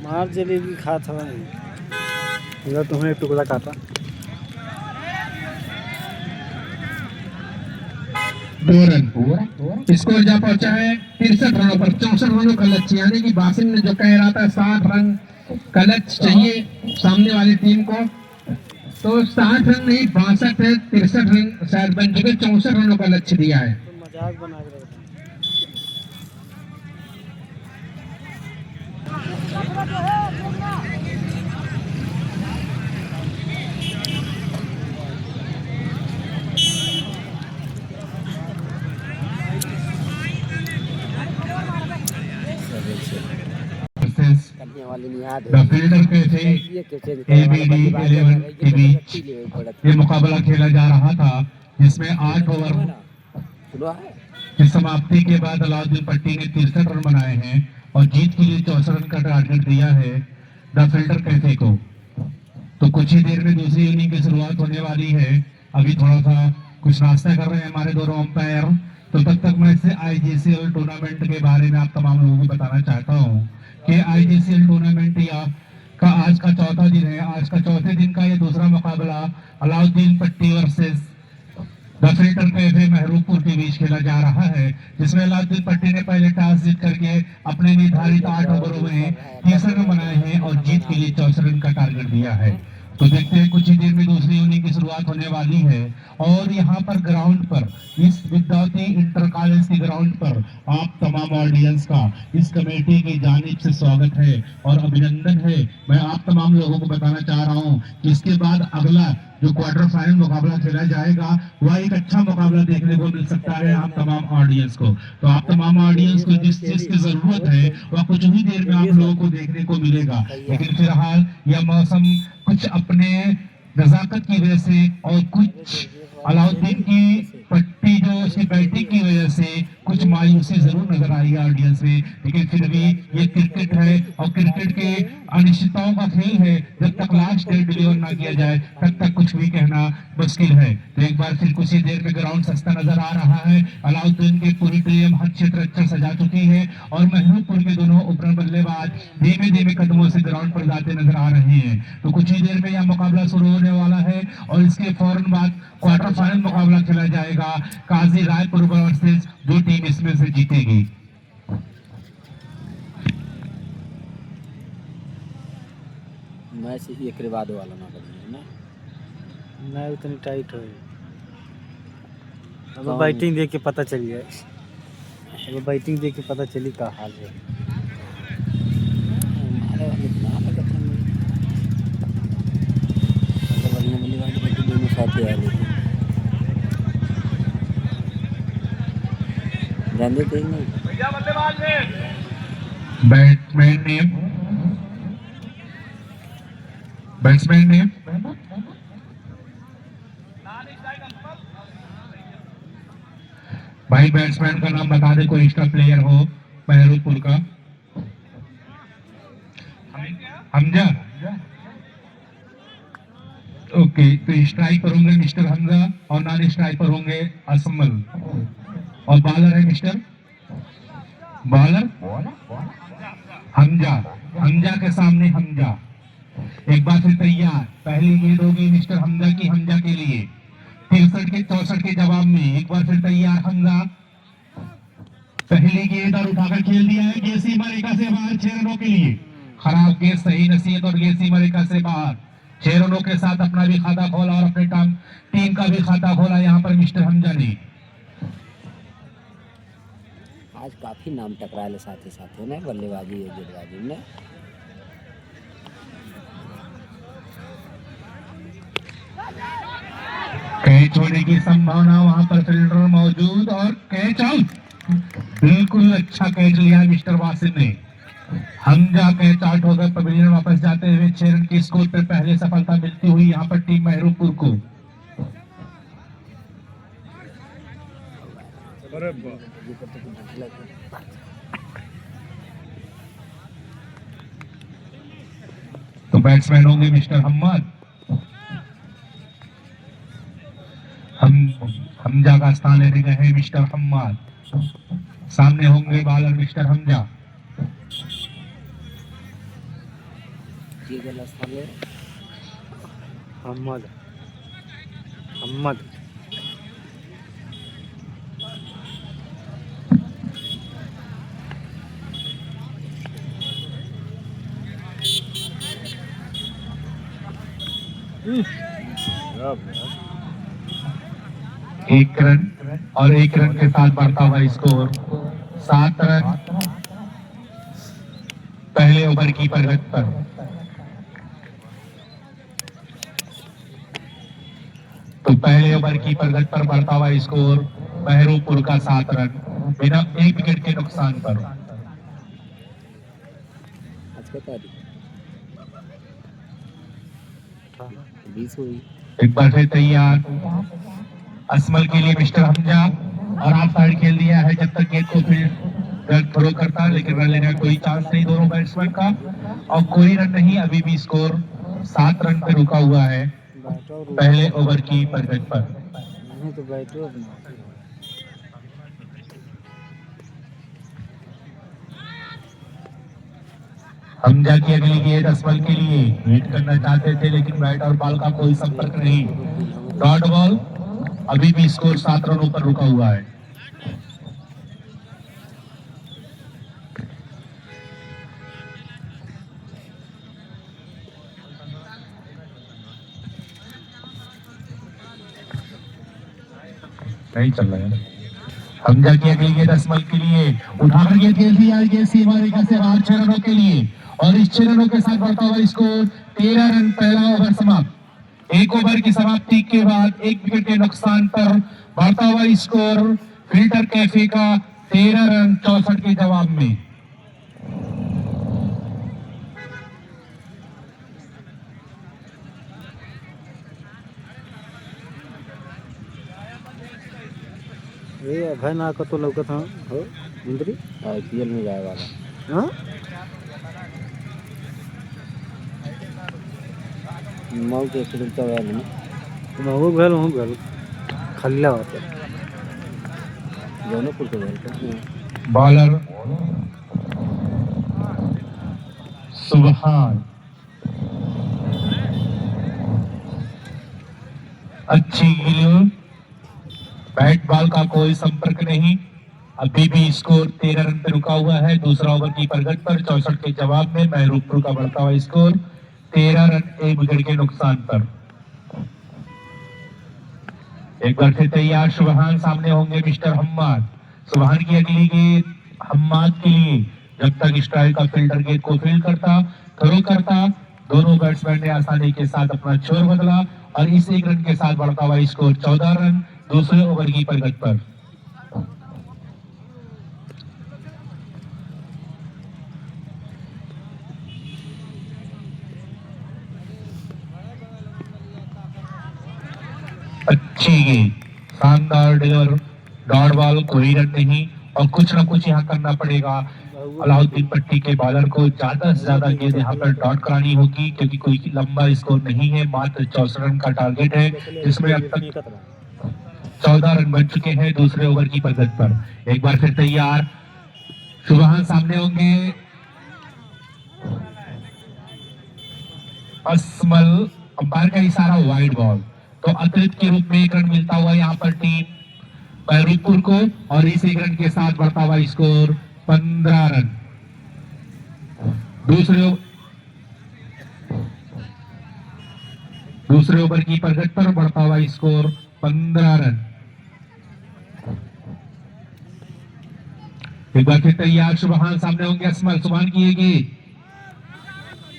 मार जलेबी खाता है, तुम्हें एक टुकड़ा काटा।
2 रन स्कोर जा पहुंचा है 63 रनों पर, 64 रनों का लक्ष्य, यानी कि बासिम ने जो कह रहा था 60 रन का लक्ष्य चाहिए सामने वाली टीम को, तो 60 रन नहीं 62 है, 63 रन शायद बन चुके, 64 रनों का लक्ष्य दिया है।
तो मजाक बना के रखा।
करने वाले नहीं याद
द फील्डर के थे
ये कैसे
ABD 11 के बीच ये मुकाबला खेला जा रहा था, जिसमें 8 ओवर
सुना है
की समाप्ति के बाद अलाउद्दीन पट्टी ने 63 रन बनाए हैं और जीत के लिए 64 रन का टारगेट दिया है द फील्डर कैफे को। तो कुछ ही देर में दूसरी इनिंग की शुरुआत होने वाली है। अभी थोड़ा सा कुछ नाश्ता कर रहे हैं हमारे दोनों अंपायर, तो तब तक मैं इससे IGCL टूर्नामेंट के बारे में आप तमाम लोगों को बताना चाहता हूँ कि IGCL टूर्नामेंट या का आज का चौथा दिन है। आज का चौथे दिन का ये दूसरा मुकाबला अलाउद्दीन पट्टी versus the fielder cafe Mahrupur के बीच खेला जा रहा है, जिसमें अलाउद्दीन पट्टी ने पहले टॉस जीत करके अपने निर्धारित 8 ओवरों में 30 रन बनाए हैं और जीत के लिए 64 रन का टारगेट दिया है। तो देखते हैं कुछ ही देर में दूसरी इनिंग की शुरुआत होने वाली है। और यहाँ पर ग्राउंड पर, इस विद्यार्थी इंटर कॉलेज के ग्राउंड पर आप तमाम ऑडियंस का इस कमेटी की जानिब से स्वागत है और अभिनंदन है। मैं आप तमाम लोगों को बताना चाह रहा हूँ कि इसके बाद अगला जो क्वार्टर फाइनल मुकाबला खेला जाएगा वह एक अच्छा मुकाबला देखने को मिल सकता है आप तमाम ऑडियंस को। तो आप तमाम ऑडियंस को जिस चीज की जरूरत है वह कुछ ही देर में आप लोगों को देखने को मिलेगा। लेकिन फिलहाल यह मौसम कुछ अपने नजाकत की वजह से और कुछ अलाउद्दीन की पट्टी जो उसकी बैटिंग की वजह से कुछ मायूसी जरूर नजर आई है ऑडियंस में, लेकिन फिर भी ये क्रिकेट है और क्रिकेट के अनिश्चितताओं का खेल है। जब तक लास्ट डेट डिलीवर ना किया जाए तब तक कुछ भी कहना मुश्किल है। तो एक बार फिर कुछ ही देर में ग्राउंड सस्ता नजर आ रहा है। अलाउद्दीन की पूरी टीम हर क्षेत्र अच्छा सजा चुकी है और महरूपुर के दोनों ओपनर बल्लेबाज धीमे धीमे कदमों से ग्राउंड पर जाते नजर आ रहे हैं। तो कुछ ही देर में यह मुकाबला शुरू होने वाला है और इसके फौरन बाद क्वार्टर फाइनल मुकाबला खेला जाएगा काजी रायपुर वर्सेस जो टीम इसमें से जीतेगी।
मैच ये के बाद वाला ना करिए ना,
नहीं उतनी टाइट हो, अब बैटिंग देख के पता चली है, अब बैटिंग देख के पता चली का हाल है।
हमारे वाले ना लगा था बढ़िया बल्लेबाज बैटिंग दोनों साथ ही आ रही थी, ध्यान देते ही नहीं।
बैट्समैन नेम भाई, बैट्समैन का नाम बता दे, कोई एक्स्ट्रा प्लेयर हो महरूपुर का। हमजा, ओके। तो स्ट्राइक पर होंगे मिस्टर हमजा और नॉन स्ट्राइक पर होंगे असमल और बॉलर है मिस्टर बॉलर हमजा। हमजा के सामने हमजा। एक बार फिर तैयार, पहली गेंद होगी मिस्टर हमजा की, हमजा के लिए 63 के 64 के जवाब में। एक बार फिर तैयार हमजा, पहली गेंद और उठाकर खेल दिया है गेंद सीमा रेखा से बाहर 6 रनों के लिए। खराब गेंद, सही नसीहत और गेंद सीमा रेखा से बाहर 6 रनों के साथ अपना भी खाता खोला और अपने टीम का भी खाता खोला यहाँ पर मिस्टर हमजा ने।
आज काफ़ी नाम टकराए साथ ही साथ है ना बल्लेबाजी और गेंदबाजी में।
कैच होने की संभावना, वहां पर फील्डर मौजूद और कैच आउट। बिल्कुल अच्छा कैच लिया मिस्टर वासिम ने। हमजा कैच आउट होकर पवेलियन वापस जाते हुए 6 रन के स्कोर पर पहले सफलता मिलती हुई यहाँ पर टीम मेहरूपुर को।
अरे वाह,
तो बैट्समैन होंगे मिस्टर हम्मद। हमजा का स्थान लेने गए हैं मिस्टर हम्मद। सामने होंगे बॉलर मिस्टर हमजा।
ये गलत स्थान है।
अहमद अहमद
एक रन और 1 रन के साथ बढ़ता हुआ स्कोर 7 रन पहले ओवर की प्रगति पर। तो पहले ओवर की प्रगति पर बढ़ता हुआ स्कोर मेहरूपुर का 7 रन बिना 1 विकेट के नुकसान पर।
आज क्या तारीख 20 हुई।
एक बार फिर तैयार असमल के लिए मिस्टर हमजा और आप साइड खेल दिया है जब तक गेंद को फील्ड थ्रो करता है, लेकिन रन लेने का कोई चांस नहीं दोनों बैट्समैन का और कोई रन नहीं। अभी भी स्कोर 7 रन पे रुका हुआ है पहले ओवर की प्रगति पर।
नहीं तो बैठो अपना।
हमजा की अगली गेंद असमल के लिए हिट करना चाहते थे, लेकिन बैट और बॉल का कोई संपर्क नहीं। Dot ball. अभी भी स्कोर 7 रनों पर रुका हुआ है। नहीं चल रहा है। हमजा की अगली गेंद असमल के लिए उठाकर गेंद खेल दिया। गेंद सीमा रेखा से बाहर 6 रनों के लिए और इस 6 रनों के साथ बढ़ता हुआ स्कोर 13 रन। पहला ओवर समाप्त। 1 ओवर की समाप्ति के बाद 1 विकेट के नुकसान पर बढ़ता हुआ स्कोर फिल्टर कैफे का 13 रन 64 के जवाब में।
ये अभय ना को तो लौकत हाँ हो इंद्री
IPL में जाए वाला।
हाँ
मऊ के एक्सीडेंट तो हुआ नहीं।
महू भेल खल्ला होते
जौनपुर के भेल।
बॉलर सुबहान अच्छी गेंद, बैट बॉल का कोई संपर्क नहीं। अभी भी स्कोर 13 रन पे रुका हुआ है दूसरा ओवर की प्रगति पर। 64 के जवाब में मेहरूपुर का बढ़ता हुआ स्कोर 13 रन 1 विकेट के नुकसान पर। एक बार फिर तैयार सुबहान। सामने होंगे मिस्टर हम्माद। सुबहान की अगली गेंद हम्माद के लिए जब तक स्ट्राइक का फील्डर गेंद को फील्ड करता थ्रो करता, दोनों बैट्समैन ने आसानी के साथ अपना छोर बदला और इस 1 रन के साथ बढ़ता हुआ स्कोर 14 रन दूसरे ओवर की प्रगति पर। अच्छी गेंद, शानदार डिलीवर, डॉट बॉल, कोई रन नहीं और कुछ ना कुछ यहाँ करना पड़ेगा अलाउद्दीन पट्टी के बॉलर को। ज्यादा से ज्यादा गेंद यहाँ पर डॉट करानी होगी क्योंकि कोई लंबा स्कोर नहीं है। मात्र 64 रन का टारगेट है जिसमें अब तक 14 रन बन चुके हैं दूसरे ओवर की प्रगति पर। एक बार फिर तैयार सुबहान। सामने होंगे असमल। अंपायर का इशारा वाइड बॉल। तो अतिरिक्त के रूप में 1 रन मिलता हुआ यहाँ पर टीम मेहरूपुर को और इस 1 रन के साथ बढ़ता हुआ स्कोर 15 रन। दूसरे ओवर की प्रगति पर बढ़ता हुआ स्कोर 15 रन। एक बार फिर तैयार सुबहान सामने होंगे असमल सुबहान किएगी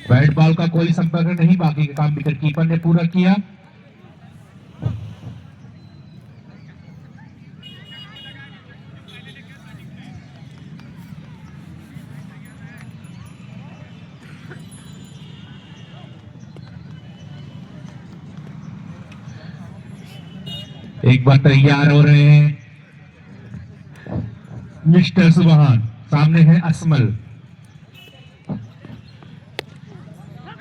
बैट बॉल का कोई संपर्क नहीं बाकी का काम विकेट कीपर ने पूरा किया। एक बार तैयार हो रहे हैं मिस्टर सुबहान सामने है असमल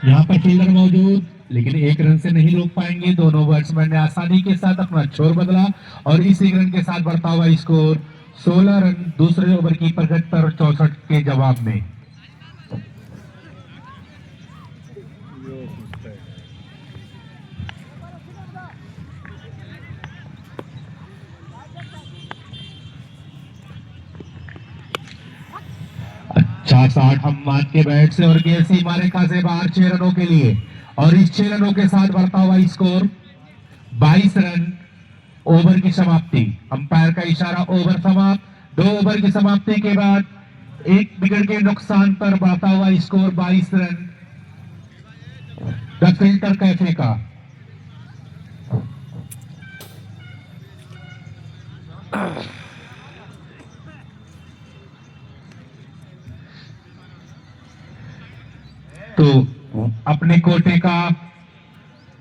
यहाँ पर फील्डर मौजूद लेकिन एक रन से नहीं रोक पाएंगे। दोनों बैट्समैन ने आसानी के साथ अपना छोर बदला और इस एक रन के साथ बढ़ता हुआ स्कोर 16 रन दूसरे ओवर की प्रगति पर 64 के जवाब में। अच्छा शॉट हम्माद के बैट से और गेसी मारे खासे बाहर 6 रनों के लिए और इस 6 रनों के साथ बढ़ता हुआ स्कोर 22 रन। ओवर की समाप्ति अंपायर का इशारा ओवर समाप्त। 2 ओवर की समाप्ति के बाद 1 विकेट के नुकसान पर बढ़ता हुआ score 22 run the filter cafe का। तो अपने कोटे का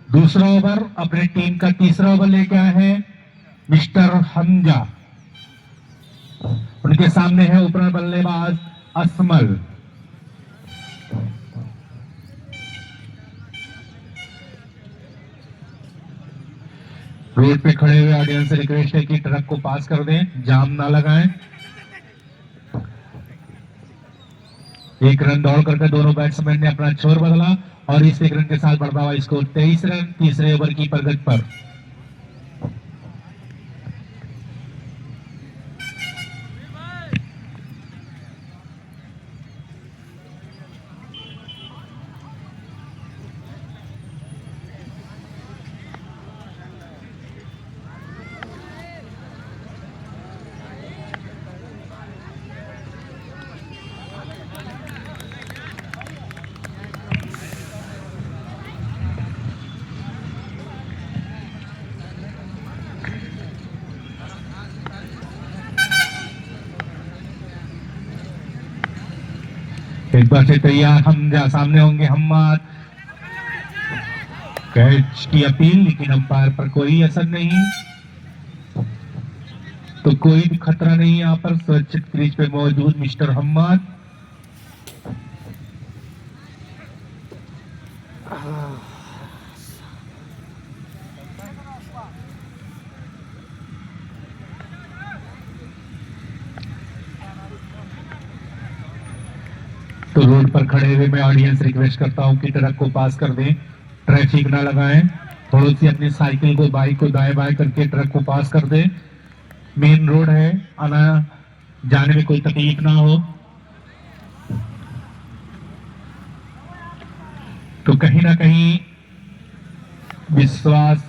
दूसरा ओवर अपने टीम का तीसरा ओवर लेके आए हैं मिस्टर हमजा। उनके सामने है ओपनर बल्लेबाज असमल। रोड पे खड़े हुए ऑडियंस से रिक्वेस्ट है कि ट्रक को पास कर दें, जाम ना लगाएं। 1 रन दौड़ करके दोनों बैट्समैन ने अपना छोर बदला और इस 1 रन के साथ बढ़ता हुआ स्कोर 23 रन तीसरे ओवर की प्रगति पर। एक बार से तैयार हमजा सामने होंगे हम्माद। कैच की अपील लेकिन अंपायर पर कोई असर नहीं तो कोई भी खतरा नहीं यहाँ पर। सुरक्षित क्रीज पे मौजूद मिस्टर हम्माद। तो रोड पर खड़े हुए मैं ऑडियंस रिक्वेस्ट करता हूं कि ट्रक को पास कर दें, ट्रैफिक ना लगाएं। थोड़ी सी अपनी साइकिल को बाइक को दाएं बाएं करके ट्रक को पास कर दें। मेन रोड है, आना जाने में कोई तकलीफ ना हो। तो कहीं ना कहीं विश्वास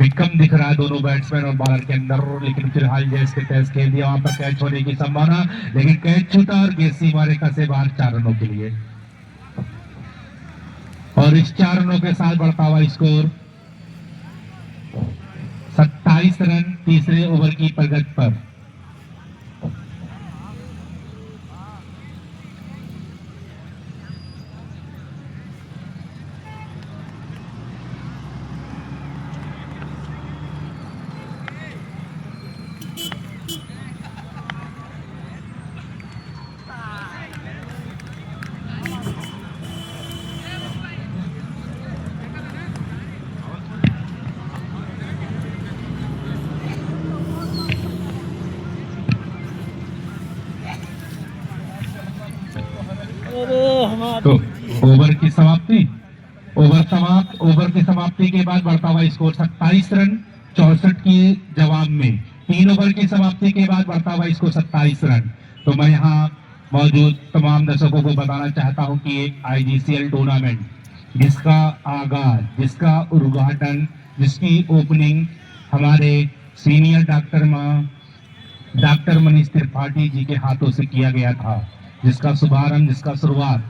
भी कम दिख रहा है दोनों बैट्समैन और बॉलर के अंदर, लेकिन फिलहाल जैसे कैच खेल दिया वहां पर कैच होने की संभावना, लेकिन कैच छूटा और गेसी मारे से बाहर 4 रनों के लिए और इस 4 रनों के साथ बढ़ता हुआ स्कोर 27 रन तीसरे ओवर की प्रगति पर। तो ओवर की समाप्ति, ओवर की समाप्ति के बाद बढ़ता हुआ स्कोर 27 रन 64 के जवाब में। 3 ओवर की समाप्ति के बाद बढ़ता हुआ स्कोर 27 रन। तो मैं यहाँ मौजूद तमाम दर्शकों को बताना चाहता हूँ कि एक IGCL टूर्नामेंट जिसका आगाज, जिसका उद्घाटन, जिसकी ओपनिंग हमारे सीनियर डॉक्टर माँ डॉक्टर मनीष त्रिपाठी जी के हाथों से किया गया था, जिसका शुरुआत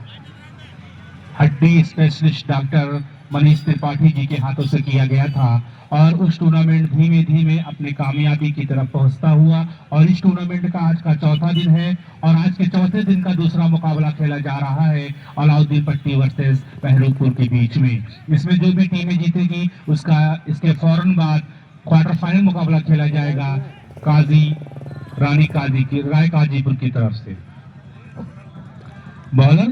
हड्डी स्पेशलिस्ट डॉक्टर मनीष त्रिपाठी जी के हाथों से किया गया था। और उस टूर्नामेंट धीमे धीमे अपने कामयाबी की तरफ पहुंचता हुआ और इस टूर्नामेंट का आज का चौथा दिन है और आज के चौथे दिन का दूसरा मुकाबला खेला जा रहा है अलाउद्दीन पट्टी वर्सेस बहरूपुर के बीच में। इसमें जो भी टीमें जीतेगी उसका इसके फौरन बाद क्वार्टर फाइनल मुकाबला खेला जाएगा राय काजीपुर की तरफ से। बॉलर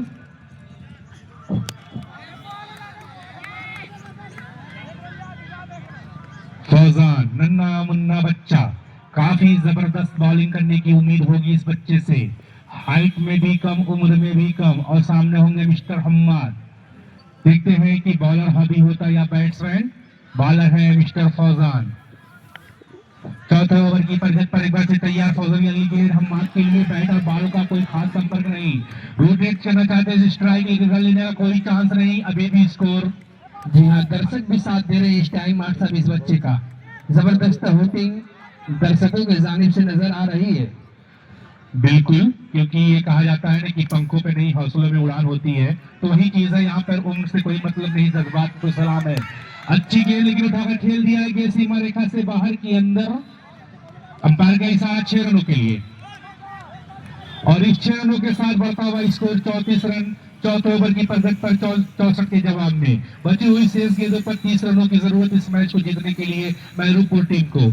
फौजान, नन्ना मुन्ना बच्चा, काफी जबरदस्त बॉलिंग करने की उम्मीद होगी इस बच्चे से। हाइट में भी कम, उम्र में भी कम और सामने होंगे मिस्टर हम्माद। देखते हैं कि बॉलर हबी होता या बैट्समैन। बॉलर है मिस्टर फौजान। चौथे ओवर की परिषद पर एक बार से तैयार फौजान अली गेंद हम्माद के लिए। बैट और बॉल का कोई खास संपर्क नहीं, रोटेट करना चाहते हैं, स्ट्राइक लेने का कोई चांस नहीं। अभी भी स्कोर।
जी हाँ, दर्शक भी साथ दे रहे हैं इस टाइम। मार साहब इस बच्चे का जबरदस्त हुटिंग दर्शकों की जानिब से नजर आ रही है।
बिल्कुल, क्योंकि ये कहा जाता है ना कि पंखों पे नहीं हौसलों में उड़ान होती है, तो वही चीज है यहाँ पर। उम्र से कोई मतलब नहीं, जज्बात को सलाम है। अच्छी गेंद लेकिन उठाकर खेल दिया है सीमा रेखा से बाहर की अंदर। अंपायर का इशारा 6 रनों के लिए और इस 6 रनों के साथ बढ़ता हुआ स्कोर 34 रन। चौथे ओवर की परिषद पर 64 के जवाब में बची हुई शेष गेंदों पर 30 रनों की जरूरत इस मैच को जीतने के लिए बहरूपुर टीम को।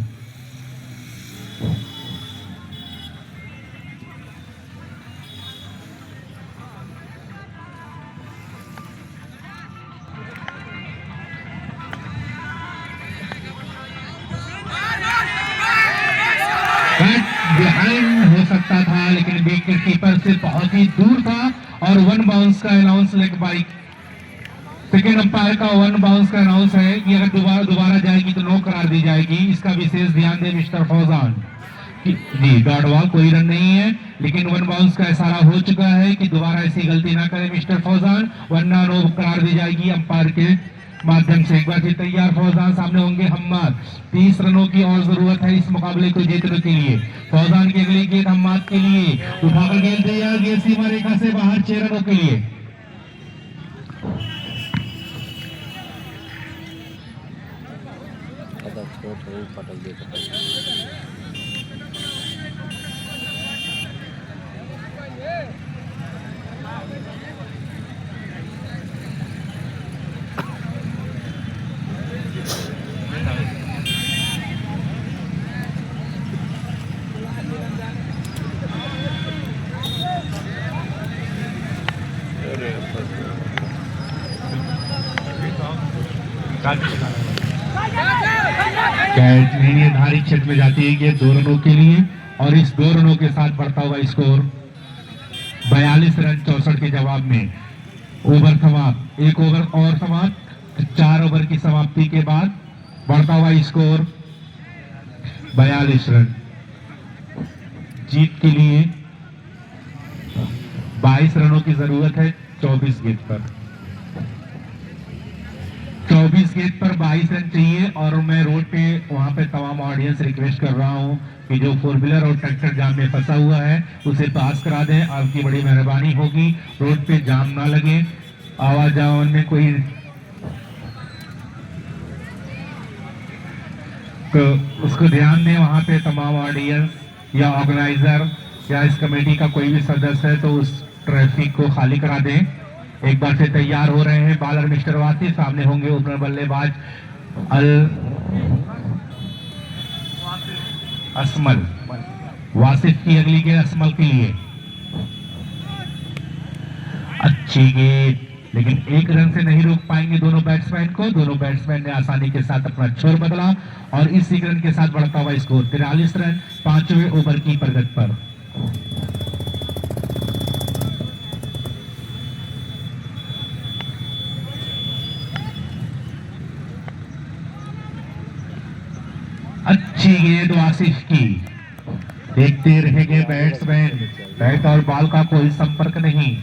बिहाइंड हो सकता था लेकिन विकेट कीपर से बहुत ही दूर था और 1 बाउंस का announce leg bye second umpire का 1 बाउंस का अनाउंस है कि अगर दोबारा जाएगी तो नो करार दी जाएगी। इसका विशेष ध्यान दे मिस्टर फौजान। जी, डॉट बॉल, कोई रन नहीं है लेकिन 1 बाउंस का इशारा हो चुका है कि दोबारा ऐसी गलती ना करें मिस्टर फौजान, वरना नो करार दी जाएगी अंपायर के माध्यम से। एक बार फिर तैयार फौजान, सामने होंगे हम्माद। 30 रनों की और जरूरत है इस मुकाबले को जीतने के लिए। फौजान की अगली गेंद हम्माद के लिए, उठाकर गेंद दिया, गेंद सीमा रेखा से बाहर 6 रनों के लिए। कैच नहीं निर्धारित क्षेत्र में जाती है ये 2 रनों के लिए और इस 2 रनों के साथ बढ़ता हुआ स्कोर 42 रन 64 के जवाब में। ओवर समाप्त, 1 ओवर और समाप्त। 4 ओवर की समाप्ति के बाद बढ़ता हुआ स्कोर 42 रन। जीत के लिए 22 रनों की जरूरत है 24 गेंद पर। 24 गेंद पर 22 रन चाहिए और मैं रोड पे वहां पे तमाम ऑडियंस रिक्वेस्ट कर रहा हूं कि जो 4 व्हीलर और ट्रैक्टर जाम में फंसा हुआ है उसे पास करा दें, आपकी बड़ी मेहरबानी होगी। रोड पे जाम ना लगे, आवाजावन में कोई तो उसको ध्यान दें। वहां पे तमाम ऑडियंस या ऑर्गेनाइजर या इस कमेटी का कोई भी सदस्य है तो उस ट्रैफिक को खाली करा दें। एक बार से तैयार हो रहे हैं बॉलर मिस्टर वासिफ, सामने होंगे ओपनर बल्लेबाज असमल। वासिफ की अगली गेंद असमल के लिए, अच्छी गेंद लेकिन 1 रन से नहीं रोक पाएंगे दोनों बैट्समैन को। दोनों बैट्समैन ने आसानी के साथ अपना छोर बदला और इस 1 रन के साथ बढ़ता हुआ स्कोर 43 रन 5वें ओवर की प्रगति पर। अच्छी गेंद वासिफ की, देखते रहेंगे बैट्समैन। बैट और बॉल का कोई संपर्क नहीं।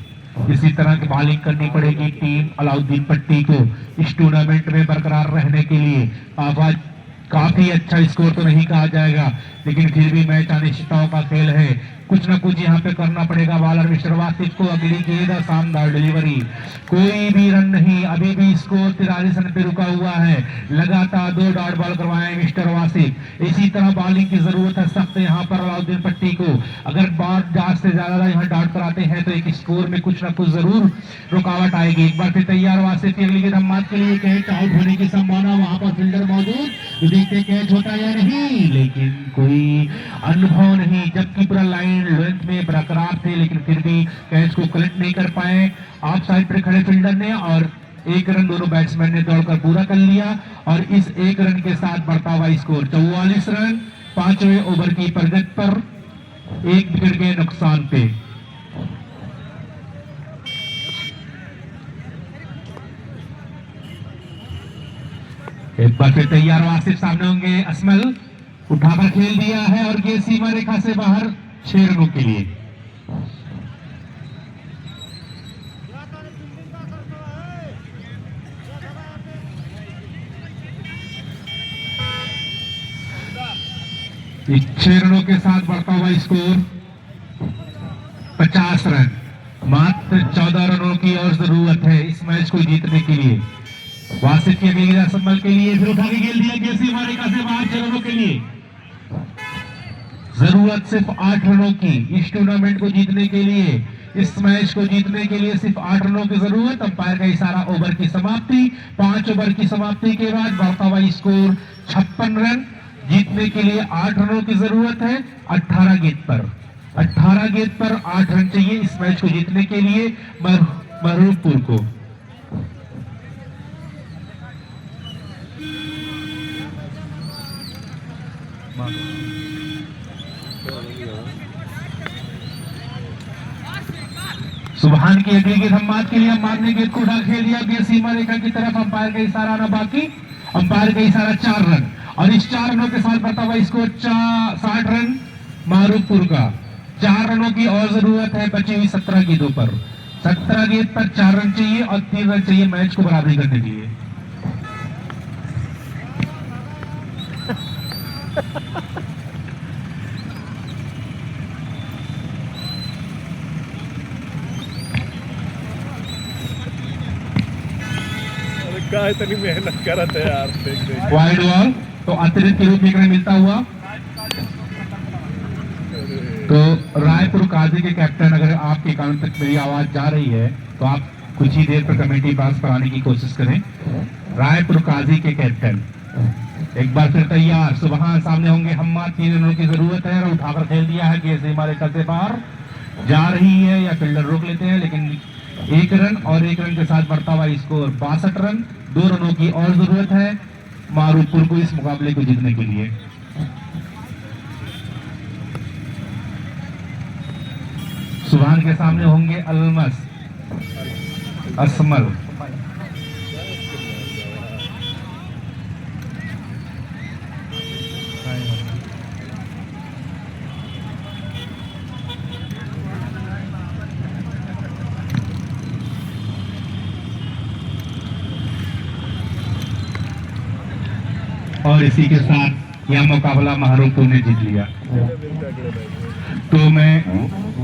इसी तरह की बॉलिंग करनी पड़ेगी टीम अलाउद्दीन पट्टी को इस टूर्नामेंट में बरकरार रहने के लिए। आवाज काफी अच्छा स्कोर तो नहीं कहा जाएगा, लेकिन फिर भी मैच अनिश्चितताओं का खेल है। कुछ ना कुछ यहाँ पे करना पड़ेगा बॉलर मिस्टर वासिफ को। अगली गेंद शानदार डिलीवरी, कोई भी रन नहीं, अभी भी स्कोर 43 रन पे रुका हुआ है। लगातार 2 डॉट बॉल करवाए मिस्टर वासिफ। इसी तरह बॉलिंग की जरूरत है सख्त यहाँ पर अलाउद्दीन पट्टी को। अगर बार ज्यादा से ज्यादा यहाँ डॉट कराते हैं तो एक स्कोर में कुछ ना कुछ जरूर रुकावट आएगी। एक बार फिर तैयार वासिफ की अगली गेंद धमाक के लिए, कैच आउट होने की संभावना, वहां पर फील्डर मौजूद, तो देखते कैच होता या नहीं, लेकिन कोई अनुभव नहीं, जबकि पूरा लाइन लेंथ में बरकरार थे, लेकिन फिर भी कैच को कलेक्ट नहीं कर पाए। ऑफ साइड पर खड़े फील्डर ने और 1 रन दोनों बैट्समैन ने दौड़कर पूरा कर लिया और इस 1 रन के साथ बढ़ता हुआ स्कोर 44 रन 5वें ओवर की प्रगति पर 1 विकेट के नुकसान पे। एक बार फिर तैयार वासिफ, सामने होंगे असमल, उठाकर खेल दिया है और ये सीमा रेखा से बाहर 6 रनों के लिए। इस 6 रनों के साथ बढ़ता हुआ स्कोर 50 रन। मात्र 14 रनों की और जरूरत है इस मैच को जीतने के लिए। वासिफ के अगली असमल के लिए फिर उठा के खेल दिया गया सीमा रेखा से बाहर 6 रनों के लिए। जरूरत सिर्फ 8 रनों की इस टूर्नामेंट को जीतने के लिए, इस मैच को जीतने के लिए सिर्फ 8 रनों की जरूरत। अंपायर का इशारा, ओवर की समाप्ति। 5 ओवर की समाप्ति के बाद बढ़ता हुआ स्कोर 56 रन। जीतने के लिए 8 रनों की जरूरत है। 18 गेंद पर 8 रन चाहिए इस मैच को जीतने के लिए महरूपुर को। सुभान की अगली गेंद धमाक के लिए, अंपायर ने गेंद को उठा खेल दिया गया सीमा रेखा की तरफ। अंपायर का इशारा आना बाकी, अंपायर का इशारा 4 रन और इस 4 रनों के साथ बढ़ता हुआ स्कोर 60 रन महरूपुर का। 4 रनों की और जरूरत है बची हुई 17 गेंदों पर। 17 गेंद पर 4 रन चाहिए और 3 रन चाहिए मैच को बराबरी करने के लिए।
क्या इतनी मेहनत कर रहे थे यार, देख देख।
वाइड बॉल तो अतिरिक्त के रूप में एक रन मिलता हुआ। तो रायपुर काजी के कैप्टन, अगर आपके कान तक मेरी आवाज जा रही है तो आप कुछ ही देर पर कमेटी पास कराने की कोशिश करें। रायपुर काजी के कैप्टन एक बार फिर तैयार, सुबह सामने होंगे हम्मा। 3 रनों की जरूरत है और उठाकर खेल दिया है कि सीमा रेखा से बाहर जा रही है या फील्डर रोक लेते हैं, लेकिन 1 रन और 1 रन के साथ बढ़ता हुआ स्कोर 62 रन। 2 रनों की और जरूरत है महरूपुर को इस मुकाबले को जीतने के लिए। सुभान के सामने होंगे अलमस असमल। और इसी के साथ यह मुकाबला महरूपुर ने जीत लिया। तो मैं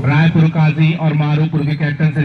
रायपुर काजी और महरूपुर के कैप्टन से